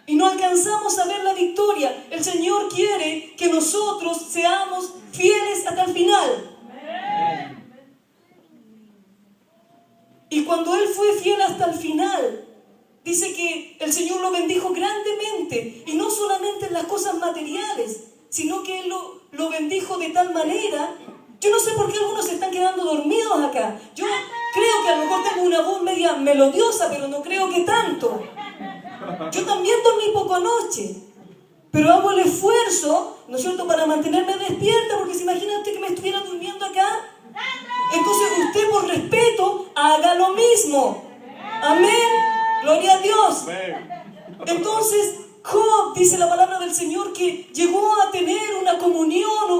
Y no alcanzamos a ver la victoria. El Señor quiere que nosotros seamos fieles hasta el final. Y cuando él fue fiel hasta el final, dice que el Señor lo bendijo grandemente, y no solamente en las cosas materiales, sino que Él lo bendijo de tal manera. Yo no sé por qué algunos se están quedando dormidos acá. Yo creo que a lo mejor tengo una voz media melodiosa, pero no creo que tanto. Yo también dormí poco anoche, pero hago el esfuerzo, ¿no es cierto?, para mantenerme despierta, porque se imagina usted que me estuviera durmiendo acá. Entonces usted, por respeto, haga lo mismo. Amén. Gloria a Dios. Entonces, Job, dice la palabra del Señor, que llegó a tener una comunión,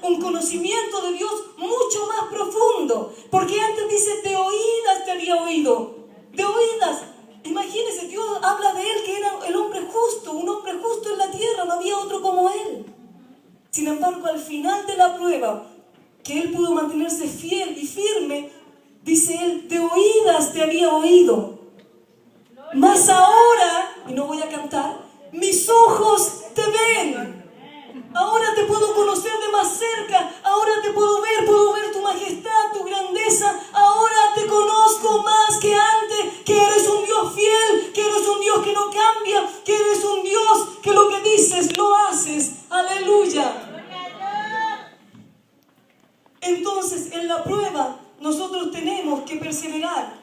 un conocimiento de Dios mucho más profundo. Porque antes dice, de oídas te había oído. De oídas. Imagínense, Dios habla de él, que era el hombre justo, un hombre justo en la tierra, no había otro como él. Sin embargo, al final de la prueba, que él pudo mantenerse fiel y firme, dice él, de oídas te había oído. Mas ahora, y no voy a cantar, mis ojos te ven. Ahora te puedo conocer de más cerca. Ahora te puedo ver tu majestad, tu grandeza. Ahora te conozco más que antes, que eres un Dios fiel, que eres un Dios que no cambia, que eres un Dios que lo que dices lo haces. Aleluya. Entonces, en la prueba, nosotros tenemos que perseverar.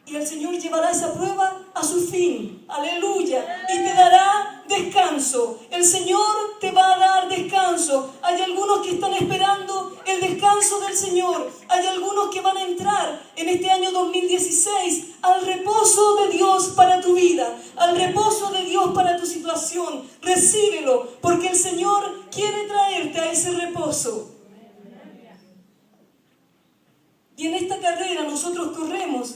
Y el Señor llevará esa prueba a su fin. Aleluya. Y te dará descanso. El Señor te va a dar descanso. Hay algunos que están esperando el descanso del Señor. Hay algunos que van a entrar en este año 2016 al reposo de Dios para tu vida, al reposo de Dios para tu situación. Recíbelo, porque el Señor quiere traerte a ese reposo. Y en esta carrera nosotros corremos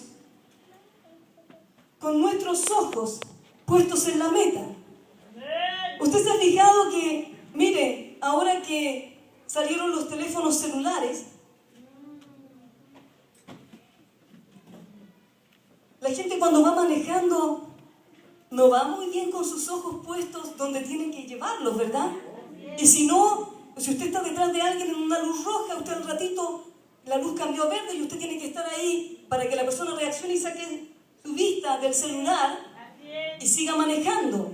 con nuestros ojos puestos en la meta. ¿Usted se ha fijado que, mire, ahora que salieron los teléfonos celulares, la gente cuando va manejando no va muy bien con sus ojos puestos donde tienen que llevarlos, ¿verdad? Y si no, si usted está detrás de alguien en una luz roja, usted al ratito, la luz cambió a verde y usted tiene que estar ahí para que la persona reaccione y saque su vista del celular y siga manejando.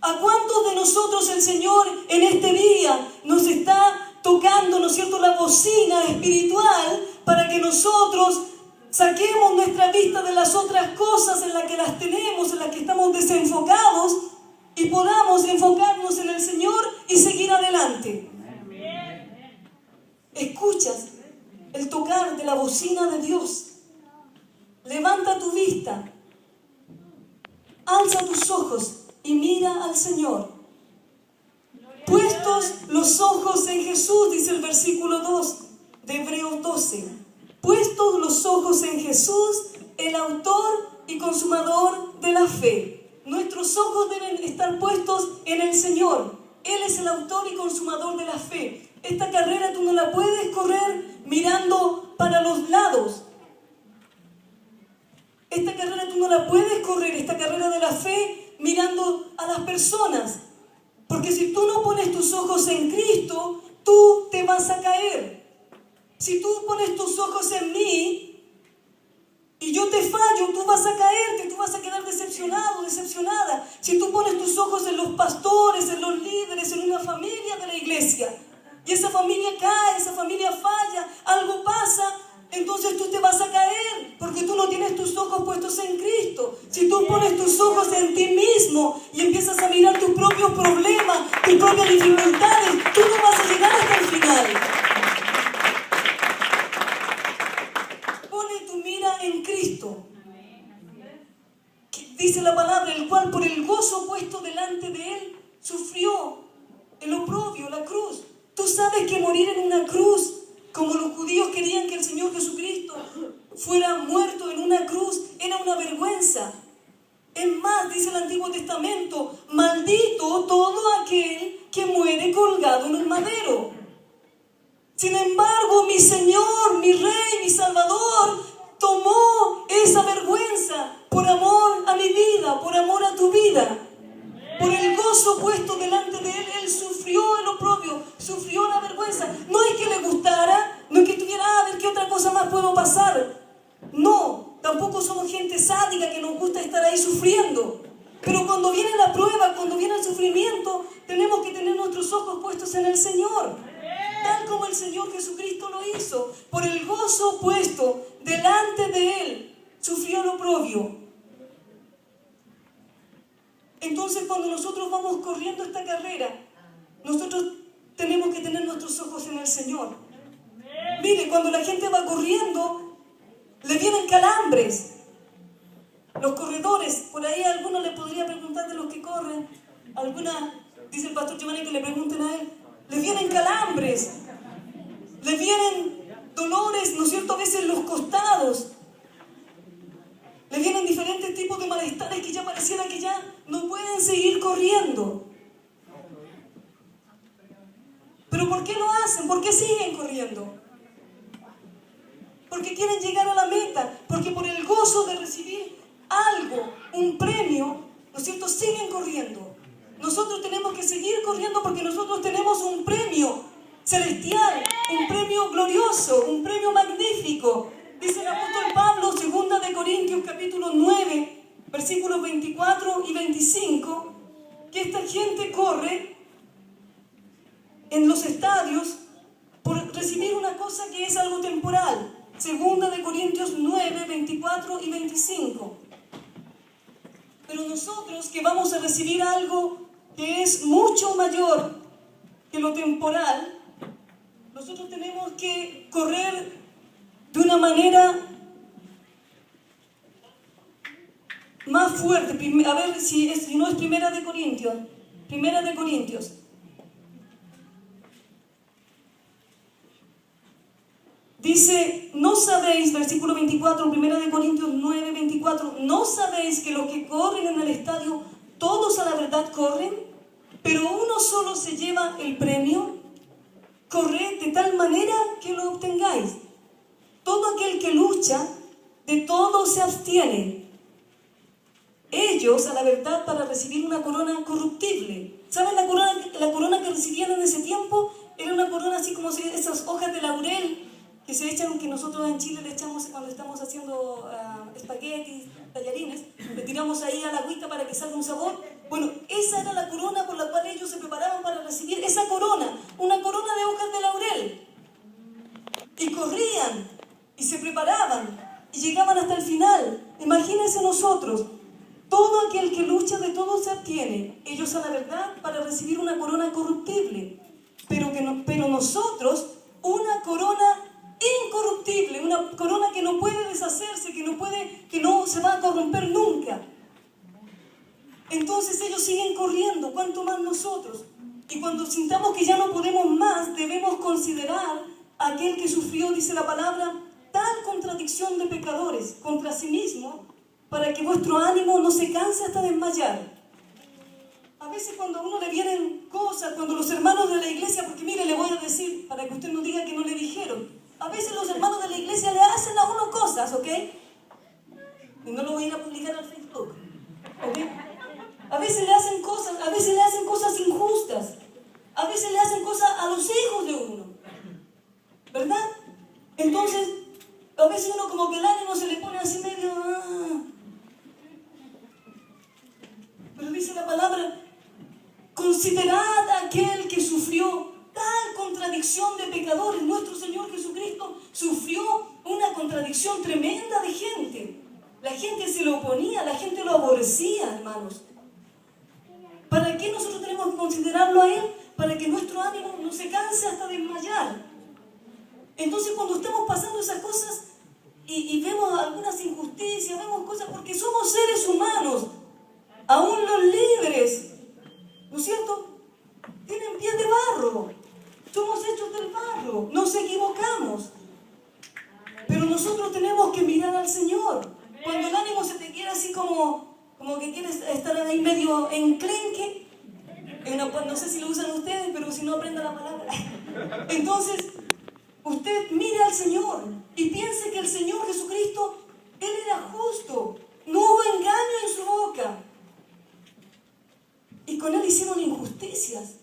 ¿A cuántos de nosotros el Señor en este día nos está tocando, ¿no es cierto?, la bocina espiritual para que nosotros saquemos nuestra vista de las otras cosas en las que las tenemos, en las que estamos desenfocados y podamos enfocarnos en el Señor y seguir adelante? ¿Escuchas el tocar de la bocina de Dios? Levanta tu vista, alza tus ojos y mira al Señor. Puestos los ojos en Jesús, dice el versículo 2 de Hebreos 12. Puestos los ojos en Jesús, el autor y consumador de la fe. Nuestros ojos deben estar puestos en el Señor. Él es el autor y consumador de la fe. Esta carrera tú no la puedes correr mirando para los lados. Esta carrera tú no la puedes correr, esta carrera de la fe, mirando a las personas. Porque si tú no pones tus ojos en Cristo, tú te vas a caer. Si tú pones tus ojos en mí y yo te fallo, tú vas a caerte, tú vas a quedar decepcionado, decepcionada. Si tú pones tus ojos en los pastores, en los líderes, en una familia de la iglesia, y esa familia cae, esa familia falla, algo pasa, entonces tú te vas a caer, porque tú no tienes tus ojos puestos en Cristo. Si tú pones tus ojos en ti mismo y empiezas a mirar tus propios problemas, tus propias dificultades, tú no vas a llegar hasta el final. Pone tu mira en Cristo. Dice la palabra, el cual por el gozo puesto delante de él, sufrió el oprobio, la cruz. Tú sabes que morir en una cruz, como los judíos querían que el Señor Jesucristo fuera muerto en una cruz, era una vergüenza. Es más, dice el Antiguo Testamento, maldito todo aquel que muere colgado en un madero. Sin embargo, mi Señor, mi Rey, mi Salvador, tomó esa vergüenza por amor a mi vida, por amor a tu vida. Por el gozo puesto delante de él, él sufrió el oprobio, sufrió la vergüenza. No es que le gustara, no es que estuviera, a ver qué otra cosa más puedo pasar. No, tampoco somos gente sádica que nos gusta estar ahí sufriendo. Pero cuando viene la prueba, cuando viene el sufrimiento, tenemos que tener nuestros ojos puestos en el Señor. Tal como el Señor Jesucristo lo hizo. Por el gozo puesto delante de él, sufrió el oprobio. Entonces, cuando nosotros vamos corriendo esta carrera, nosotros tenemos que tener nuestros ojos en el Señor. Mire, cuando la gente va corriendo, le vienen calambres. Los corredores, por ahí a algunos le podría preguntar de los que corren. Dice el pastor Giovanni que le pregunten a él. Les vienen calambres, les vienen dolores, ¿no es cierto?, a veces en los costados. Les vienen diferentes tipos de malestares que ya pareciera que ya no pueden seguir corriendo. ¿Pero por qué lo hacen? ¿Por qué siguen corriendo? Porque quieren llegar a la meta, porque por el gozo de recibir algo, un premio, ¿no es cierto?, siguen corriendo. Nosotros tenemos que seguir corriendo porque nosotros tenemos un premio celestial, un premio glorioso, un premio magnífico. Dice el apóstol Pablo, 2 de Corintios capítulo 9, versículos 24 y 25, que esta gente corre en los estadios por recibir una cosa que es algo temporal. 2 de Corintios 9, 24 y 25. Pero nosotros que vamos a recibir algo que es mucho mayor que lo temporal, nosotros tenemos que correr de una manera más fuerte. A ver si no es Primera de Corintios. Primera de Corintios. Dice, no sabéis, versículo 24, 1 Corintios 9, 24, no sabéis que los que corren en el estadio, todos a la verdad corren, pero uno solo se lleva el premio. Corred de tal manera que lo obtengáis. Todo aquel que lucha, de todo se abstiene. Ellos, a la verdad, para recibir una corona corruptible. ¿Saben la corona que recibían en ese tiempo? Era una corona así como esas hojas de laurel que se echan, que nosotros en Chile le echamos cuando estamos haciendo espaguetis, tallarines, le tiramos ahí a la agüita para que salga un sabor. Bueno, esa era la corona por la cual ellos se preparaban para recibir esa corona, una corona de hojas de laurel. Y corrían, y se preparaban, y llegaban hasta el final. Imagínense nosotros, todo aquel que lucha de todo se abstiene, ellos a la verdad para recibir una corona corruptible, pero nosotros una corona incorruptible, una corona que no puede deshacerse, que no se va a corromper nunca. Entonces ellos siguen corriendo, ¿cuánto más nosotros? Y cuando sintamos que ya no podemos más, debemos considerar a aquel que sufrió, dice la palabra, tal contradicción de pecadores contra sí mismo, para que vuestro ánimo no se canse hasta desmayar. A veces cuando a uno le vienen cosas, cuando los hermanos de la iglesia, porque mire, le voy a decir, para que usted no diga que no le dijeron, a veces los hermanos de la iglesia le hacen a uno cosas, ¿ok? Y no lo voy a ir a publicar al Facebook, ¿ok? A veces le hacen cosas injustas, a veces le hacen cosas a los hijos de uno, ¿verdad? Entonces, a veces uno como que el ánimo se le pone así medio... Pero dice la palabra, considerad a aquel que sufrió tal contradicción de pecadores. Nuestro Señor Jesucristo sufrió una contradicción tremenda de gente. La gente se lo oponía, la gente lo aborrecía, hermanos. ¿Para qué nosotros tenemos que considerarlo a Él? Para que nuestro ánimo no se canse hasta desmayar. Entonces cuando estamos pasando esas cosas y vemos algunas injusticias, vemos cosas, porque somos seres humanos, aún los líderes, ¿no es cierto?, tienen pies de barro, somos hechos del barro, nos equivocamos, pero nosotros tenemos que mirar al Señor. Cuando el ánimo se te quiere así como que quieres estar ahí medio enclenque, no sé si lo usan ustedes, pero si no, aprenda la palabra. Entonces, usted mire al Señor y piense que el Señor Jesucristo, Él era justo, no hubo engaño en su boca. Y con Él hicieron injusticias.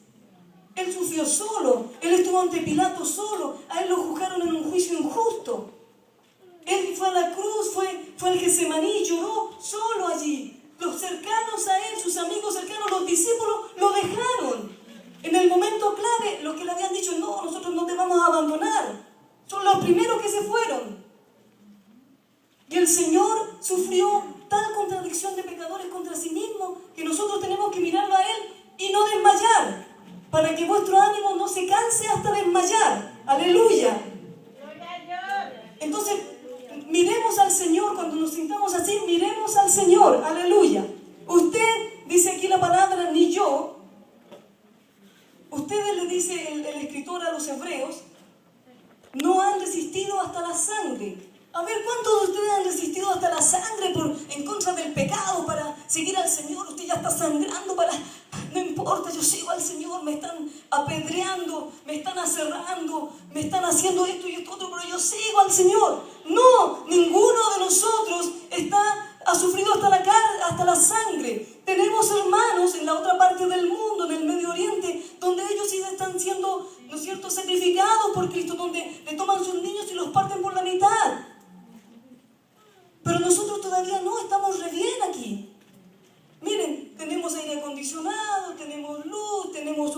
Él sufrió solo, Él estuvo ante Pilato solo, a Él lo juzgaron en un juicio injusto. Él fue a la cruz, fue al Getsemaní, lloró solo allí. Los cercanos a Él, sus amigos cercanos, los discípulos, lo dejaron. En el momento clave, los que le habían dicho, no, nosotros no te vamos a abandonar, son los primeros que se fueron. Y el Señor sufrió tal contradicción de pecadores contra sí mismo, que nosotros tenemos que mirarlo a Él y no desmayar, para que vuestro ánimo no se canse hasta desmayar. ¡Aleluya! Entonces, miremos al Señor. Cuando nos sintamos así, miremos al Señor. ¡Aleluya! Usted, dice aquí la palabra, ni yo. Ustedes, le dice el escritor a los hebreos, no han resistido hasta la sangre. A ver, ¿cuántos de ustedes han resistido hasta la sangre en contra del pecado para seguir al Señor? Usted ya está sangrando no importa, yo sigo al Señor, me están apedreando, me están aserrando, me están haciendo esto y esto otro, pero yo sigo al Señor. No, ninguno de nosotros ha sufrido hasta la sangre. Tenemos hermanos en la otra parte del mundo, en el Medio Oriente, donde ellos sí están siendo, ¿no es cierto?, sacrificados por Cristo, donde le toman sus niños y los parten por la mitad. Pero nosotros todavía no, estamos re bien aquí. Miren, tenemos aire acondicionado, tenemos luz, tenemos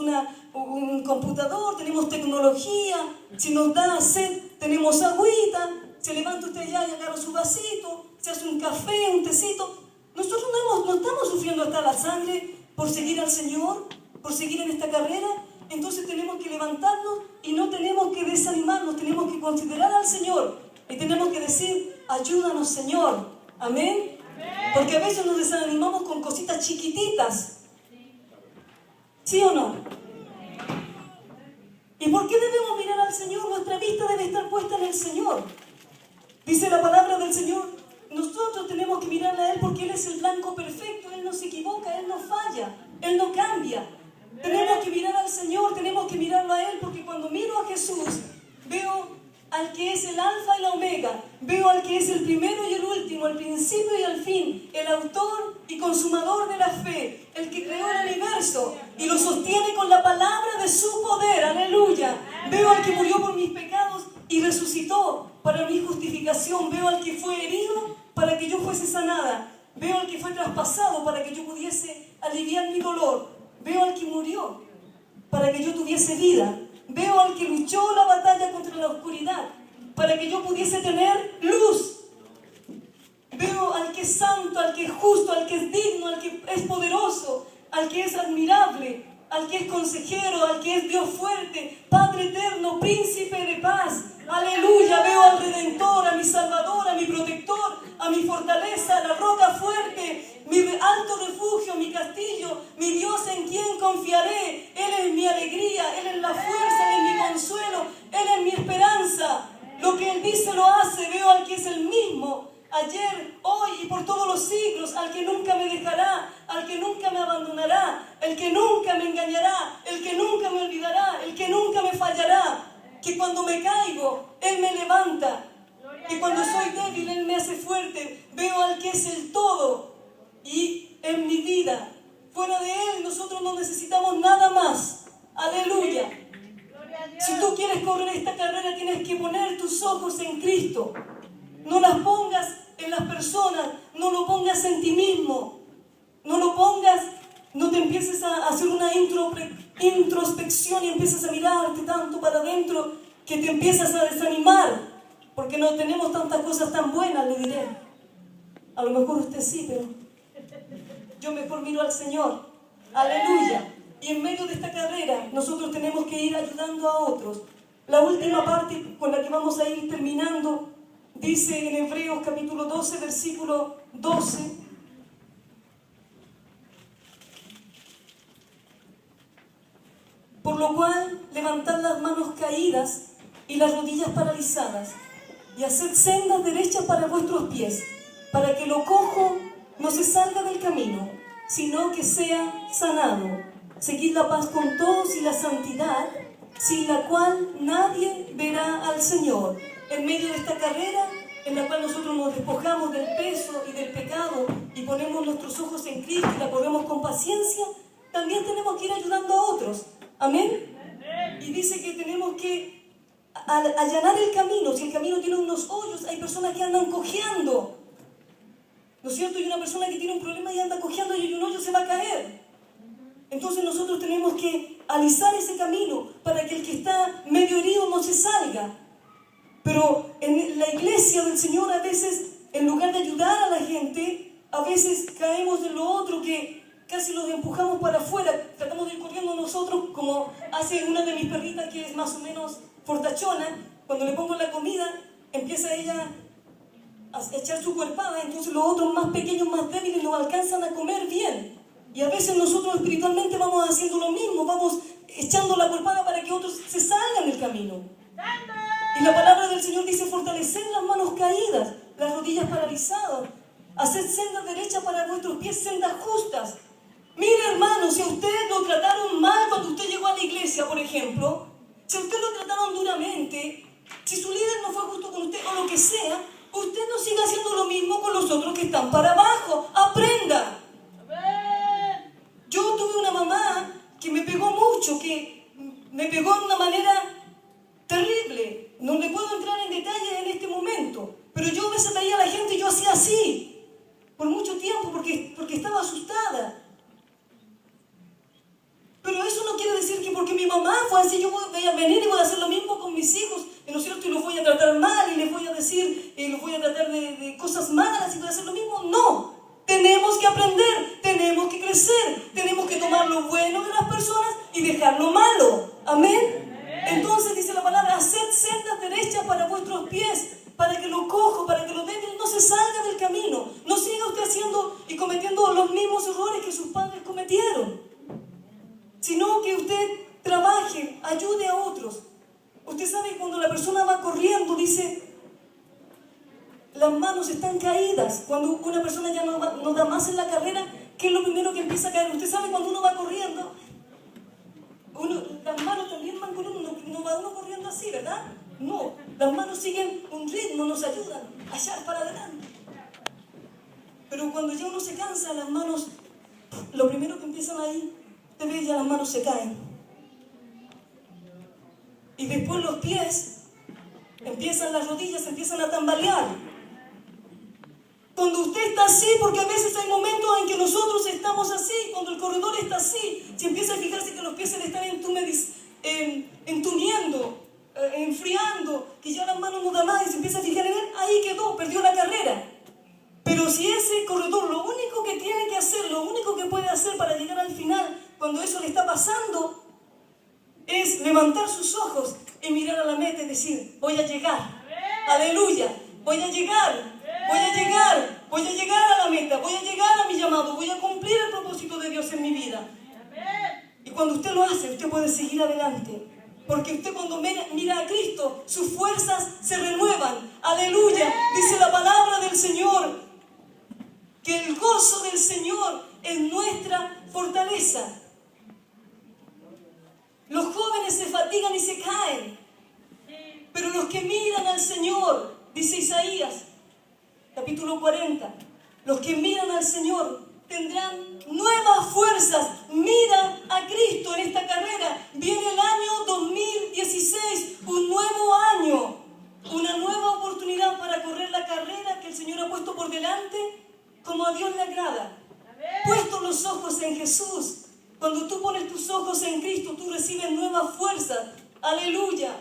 un computador, tenemos tecnología. Si nos da sed, tenemos agüita. Se levanta usted allá y agarra su vasito, se hace un café, un tecito. Nosotros no estamos sufriendo hasta la sangre por seguir al Señor, por seguir en esta carrera. Entonces tenemos que levantarnos y no tenemos que desanimarnos, tenemos que considerar al Señor y tenemos que decir, ayúdanos, Señor. Amén. Porque a veces nos desanimamos con cositas chiquititas. ¿Sí o no? ¿Y por qué debemos mirar al Señor? Nuestra vista debe estar puesta en el Señor. Dice la palabra del Señor, nosotros tenemos que mirarle a Él porque Él es el blanco perfecto, Él no se equivoca, Él no falla, Él no cambia. Tenemos que mirar al Señor, tenemos que mirarlo a Él, porque cuando miro a Jesús, veo al que es el alfa y la omega, veo al que es el primero y el último, el principio y el fin, el autor y consumador de la fe, el que creó el universo y lo sostiene con la palabra de su poder, aleluya. Veo al que murió por mis pecados y resucitó para mi justificación, veo al que fue herido para que yo fuese sanada, veo al que fue traspasado para que yo pudiese aliviar mi dolor, veo al que murió para que yo tuviese vida. Veo al que luchó la batalla contra la oscuridad para que yo pudiese tener luz. Veo al que es santo, al que es justo, al que es digno, al que es poderoso, al que es admirable, al que es consejero, al que es Dios fuerte, Padre eterno, príncipe de paz. Aleluya, veo al Redentor, a mi Salvador, a mi protector, a mi fortaleza, a la roca fuerte, mi alto refugio, mi castillo, mi Dios en quien confiaré. Él es mi alegría, Él es la fuerza, Él es mi consuelo, Él es mi esperanza. Lo que Él dice lo hace. Veo al que es el mismo, ayer, hoy y por todos los siglos, al que nunca me dejará, al que nunca me abandonará, el que nunca me engañará, el que nunca me olvidará, el que nunca me fallará. Que cuando me caigo, Él me levanta. Que cuando soy débil, Él me hace fuerte. Veo al que es el todo. Y en mi vida, fuera de Él, nosotros no necesitamos nada más. Aleluya. Si tú quieres correr esta carrera, tienes que poner tus ojos en Cristo. No las pongas en las personas, no lo pongas en ti mismo. No lo pongas, no te empieces a hacer una introspección y empiezas a mirarte tanto para adentro que te empiezas a desanimar, porque no tenemos tantas cosas tan buenas, le diré. A lo mejor usted sí, pero yo mejor miro al Señor. Aleluya. Y en medio de esta carrera nosotros tenemos que ir ayudando a otros. La última parte con la que vamos a ir terminando dice en Hebreos capítulo 12, versículo 12. Por lo cual, levantad las manos caídas y las rodillas paralizadas, y haced sendas derechas para vuestros pies, para que lo cojo no se salga del camino, sino que sea sanado. Seguid la paz con todos y la santidad, sin la cual nadie verá al Señor. En medio de esta carrera, en la cual nosotros nos despojamos del peso y del pecado, y ponemos nuestros ojos en Cristo y la corremos con paciencia, también tenemos que ir ayudando a otros. Amén. Y dice que tenemos que allanar el camino. Si el camino tiene unos hoyos, hay personas que andan cojeando, ¿no es cierto? Y una persona que tiene un problema y anda cojeando y hay un hoyo, se va a caer. Entonces nosotros tenemos que alisar ese camino para que el que está medio herido no se salga. Pero en la iglesia del Señor a veces, en lugar de ayudar a la gente, a veces caemos en lo otro, que casi los empujamos para afuera, tratamos de ir corriendo nosotros, como hace una de mis perritas que es más o menos fortachona. Cuando le pongo la comida, empieza ella a echar su cuerpada, entonces los otros más pequeños, más débiles, no alcanzan a comer bien. Y a veces nosotros espiritualmente vamos haciendo lo mismo, vamos echando la cuerpada para que otros se salgan del camino. Y la palabra del Señor dice: fortaleced las manos caídas, las rodillas paralizadas, haced sendas derechas para vuestros pies, sendas justas. Mire, hermano, si a usted lo trataron mal cuando usted llegó a la iglesia, por ejemplo, si a usted lo trataron duramente, si su líder no fue justo con usted o lo que sea, usted no siga haciendo lo mismo con los otros que están para abajo. Aprenda. Yo tuve una mamá que me pegó mucho, que me pegó de una manera terrible. No le puedo entrar en detalles en este momento, pero yo a veces veía a la gente y yo hacía así por mucho tiempo porque estaba asustada. Pero eso no quiere decir que porque mi mamá fue así, yo voy a venir y voy a hacer lo mismo con mis hijos, ¿no es cierto? Y los voy a tratar mal y les voy a decir, los voy a tratar de cosas malas y voy a hacer lo mismo. No, tenemos que aprender, tenemos que crecer, tenemos que tomar lo bueno de las personas y dejar lo malo. Amén. Entonces dice la palabra: haced sendas derechas para vuestros pies, para que lo cojo, para que lo débil no se salga del camino. No siga usted haciendo y cometiendo los mismos errores que sus padres cometieron, sino que usted trabaje, ayude a otros. Usted sabe, cuando la persona va corriendo, dice, las manos están caídas. Cuando una persona ya no da más en la carrera, ¿qué es lo primero que empieza a caer? Usted sabe, cuando uno va corriendo, las manos también van corriendo, no va uno corriendo así, ¿verdad? No, las manos siguen un ritmo, nos ayudan a echar para adelante. Pero cuando ya uno se cansa, las manos, lo primero que empiezan ahí, te ves, ya las manos se caen. Y después los pies, las rodillas empiezan a tambalear. Cuando usted está así, porque a veces hay momentos en que nosotros estamos así, cuando el corredor está así, si empieza a fijarse que los pies se le están entumiendo, enfriando, que ya las manos no dan más, y se empieza a fijar en él, ahí quedó, perdió la carrera. Pero si ese corredor lo único que tiene que hacer, lo único que puede hacer para llegar al final, cuando eso le está pasando, es levantar sus ojos y mirar a la meta y decir, voy a llegar, aleluya, voy a llegar a la meta, voy a llegar a mi llamado, voy a cumplir el propósito de Dios en mi vida. Y cuando usted lo hace, usted puede seguir adelante. Porque usted, cuando mira a Cristo, sus fuerzas se renuevan. Aleluya. Dice la palabra del Señor que el gozo del Señor es nuestra fortaleza. Los jóvenes se fatigan y se caen, pero los que miran al Señor, dice Isaías, capítulo 40, los que miran al Señor tendrán nuevas fuerzas. Mira a Cristo en esta carrera. Viene el año 2016, un nuevo año, una nueva oportunidad para correr la carrera que el Señor ha puesto por delante, como a Dios le agrada. Puesto los ojos en Jesús. Cuando tú pones tus ojos en Cristo, tú recibes nuevas fuerzas. Aleluya.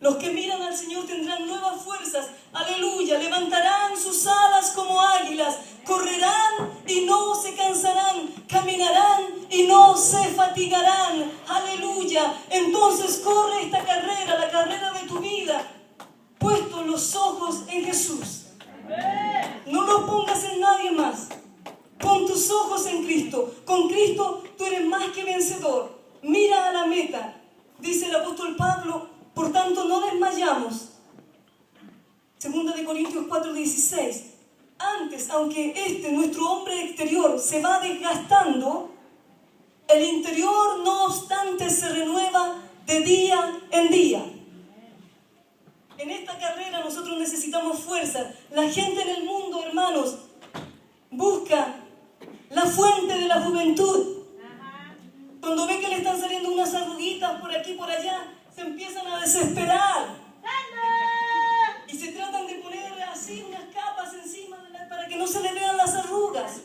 Los que miran al Señor tendrán nuevas fuerzas. Aleluya. Levantarán sus alas como águilas. Correrán y no se cansarán. Caminarán y no se fatigarán. Aleluya. Entonces corre esta carrera, la carrera de tu vida, puesto los ojos en Jesús. No los pongas en nadie más. Pon tus ojos en Cristo. Con Cristo tú eres más que vencedor. Mira a la meta. Dice el apóstol Pablo, por tanto no desmayamos. 2 de Corintios 4:16. Antes, aunque nuestro hombre exterior, se va desgastando, el interior, no obstante, se renueva de día en día. En esta carrera nosotros necesitamos fuerza. La gente en el mundo, hermanos, busca la fuente de la juventud. Cuando ve que le están saliendo unas arruguitas por aquí y por allá, se empiezan a desesperar. Y se tratan de poner así unas capas encima para que no se le vean las arrugas.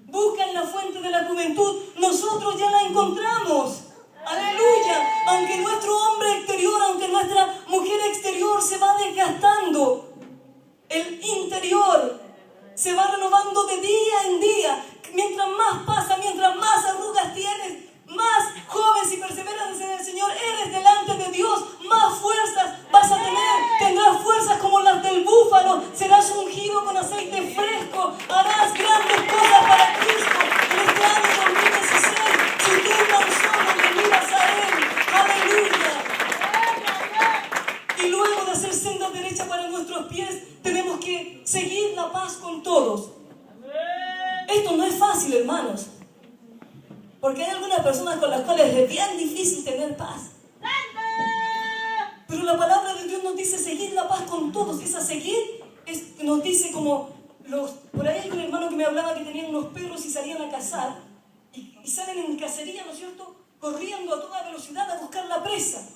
Buscan la fuente de la juventud. Nosotros ya la encontramos. Aleluya. Aunque nuestro hombre exterior, aunque nuestra mujer exterior se va desgastando, el interior se va renovando de día en día. Mientras más pasa, mientras más arrugas tienes, más joven, si perseveras en el Señor eres delante de Dios, más fuerzas vas a tener. Tendrás fuerzas como las del búfalo. Serás ungido con aceite fresco. Harás grandes cosas para Cristo en este año 2016. Si tú tan solo le miras a Él. Aleluya. Y luego de hacer sendas derechas para nuestros pies, tenemos que seguir la paz con todos. Esto no es fácil, hermanos. Porque hay algunas personas con las cuales es bien difícil tener paz. Pero la palabra de Dios nos dice seguir la paz con todos. Esa seguir nos dice como por ahí hay un hermano que me hablaba que tenían unos perros y salían a cazar. Y salen en cacería, ¿no es cierto? Corriendo a toda velocidad a buscar la presa.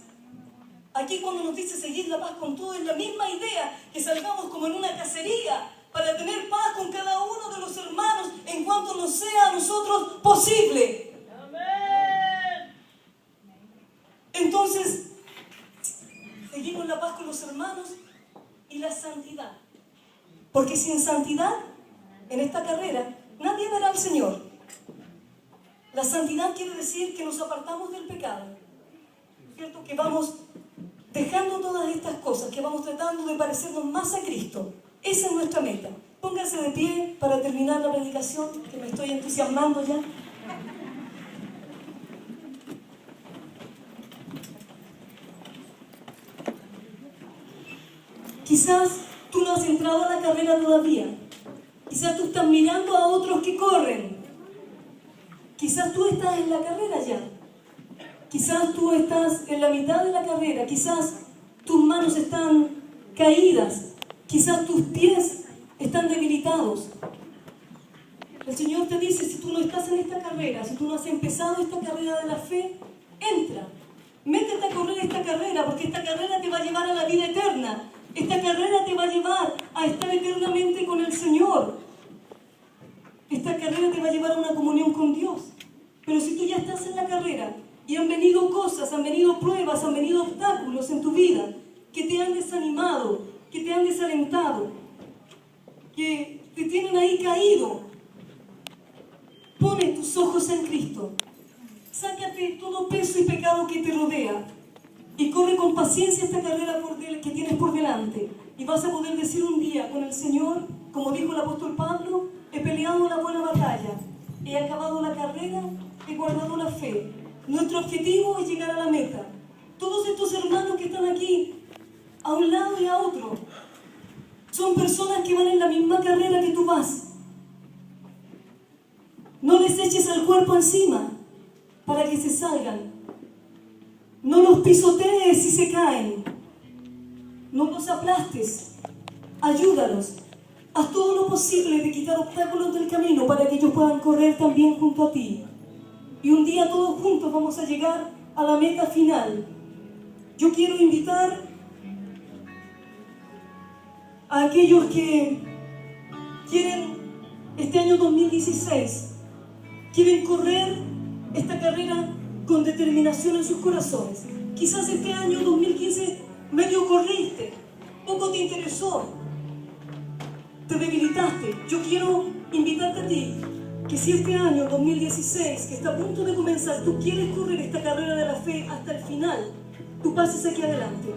Aquí cuando nos dice seguir la paz con todos es la misma idea, que salgamos como en una cacería para tener paz con cada uno de los hermanos en cuanto nos sea a nosotros posible. Entonces, seguimos la paz con los hermanos y la santidad. Porque sin santidad, en esta carrera, nadie verá al Señor. La santidad quiere decir que nos apartamos del pecado. ¿Cierto? Que vamos dejando todas estas cosas, que vamos tratando de parecernos más a Cristo. Esa es nuestra meta. Pónganse de pie para terminar la predicación, que me estoy entusiasmando ya. Quizás tú no has entrado a la carrera todavía. Quizás tú estás mirando a otros que corren. Quizás tú estás en la carrera ya. Quizás tú estás en la mitad de la carrera. Quizás tus manos están caídas. Quizás tus pies están debilitados. El Señor te dice, si tú no estás en esta carrera, si tú no has empezado esta carrera de la fe, entra. Métete a correr esta carrera, porque esta carrera te va a llevar a la vida eterna. Esta carrera te va a llevar a estar eternamente con el Señor. Esta carrera te va a llevar a una comunión con Dios. Pero si tú ya estás en la carrera y han venido cosas, han venido pruebas, han venido obstáculos en tu vida que te han desanimado, que te han desalentado, que te tienen ahí caído, pone tus ojos en Cristo. Sácate todo peso y pecado que te rodea y corre con paciencia esta carrera que tienes por delante. Y vas a poder decir un día con el Señor, como dijo el apóstol Pablo, he peleado la buena batalla, he acabado la carrera, he guardado la fe. Nuestro objetivo es llegar a la meta. Todos estos hermanos que están aquí, a un lado y a otro, son personas que van en la misma carrera que tú vas. No les eches al cuerpo encima para que se salgan. No los pisotees si se caen. No los aplastes. Ayúdalos. Haz todo lo posible de quitar obstáculos del camino para que ellos puedan correr también junto a ti. Y un día todos juntos vamos a llegar a la meta final. Yo quiero invitar a aquellos que quieren este año 2016, quieren correr esta carrera con determinación en sus corazones. Quizás este año 2015 medio corriste, poco te interesó, te debilitaste. Yo quiero invitarte a ti que si este año 2016, que está a punto de comenzar, tú quieres correr esta carrera de la fe hasta el final, tú pases aquí adelante.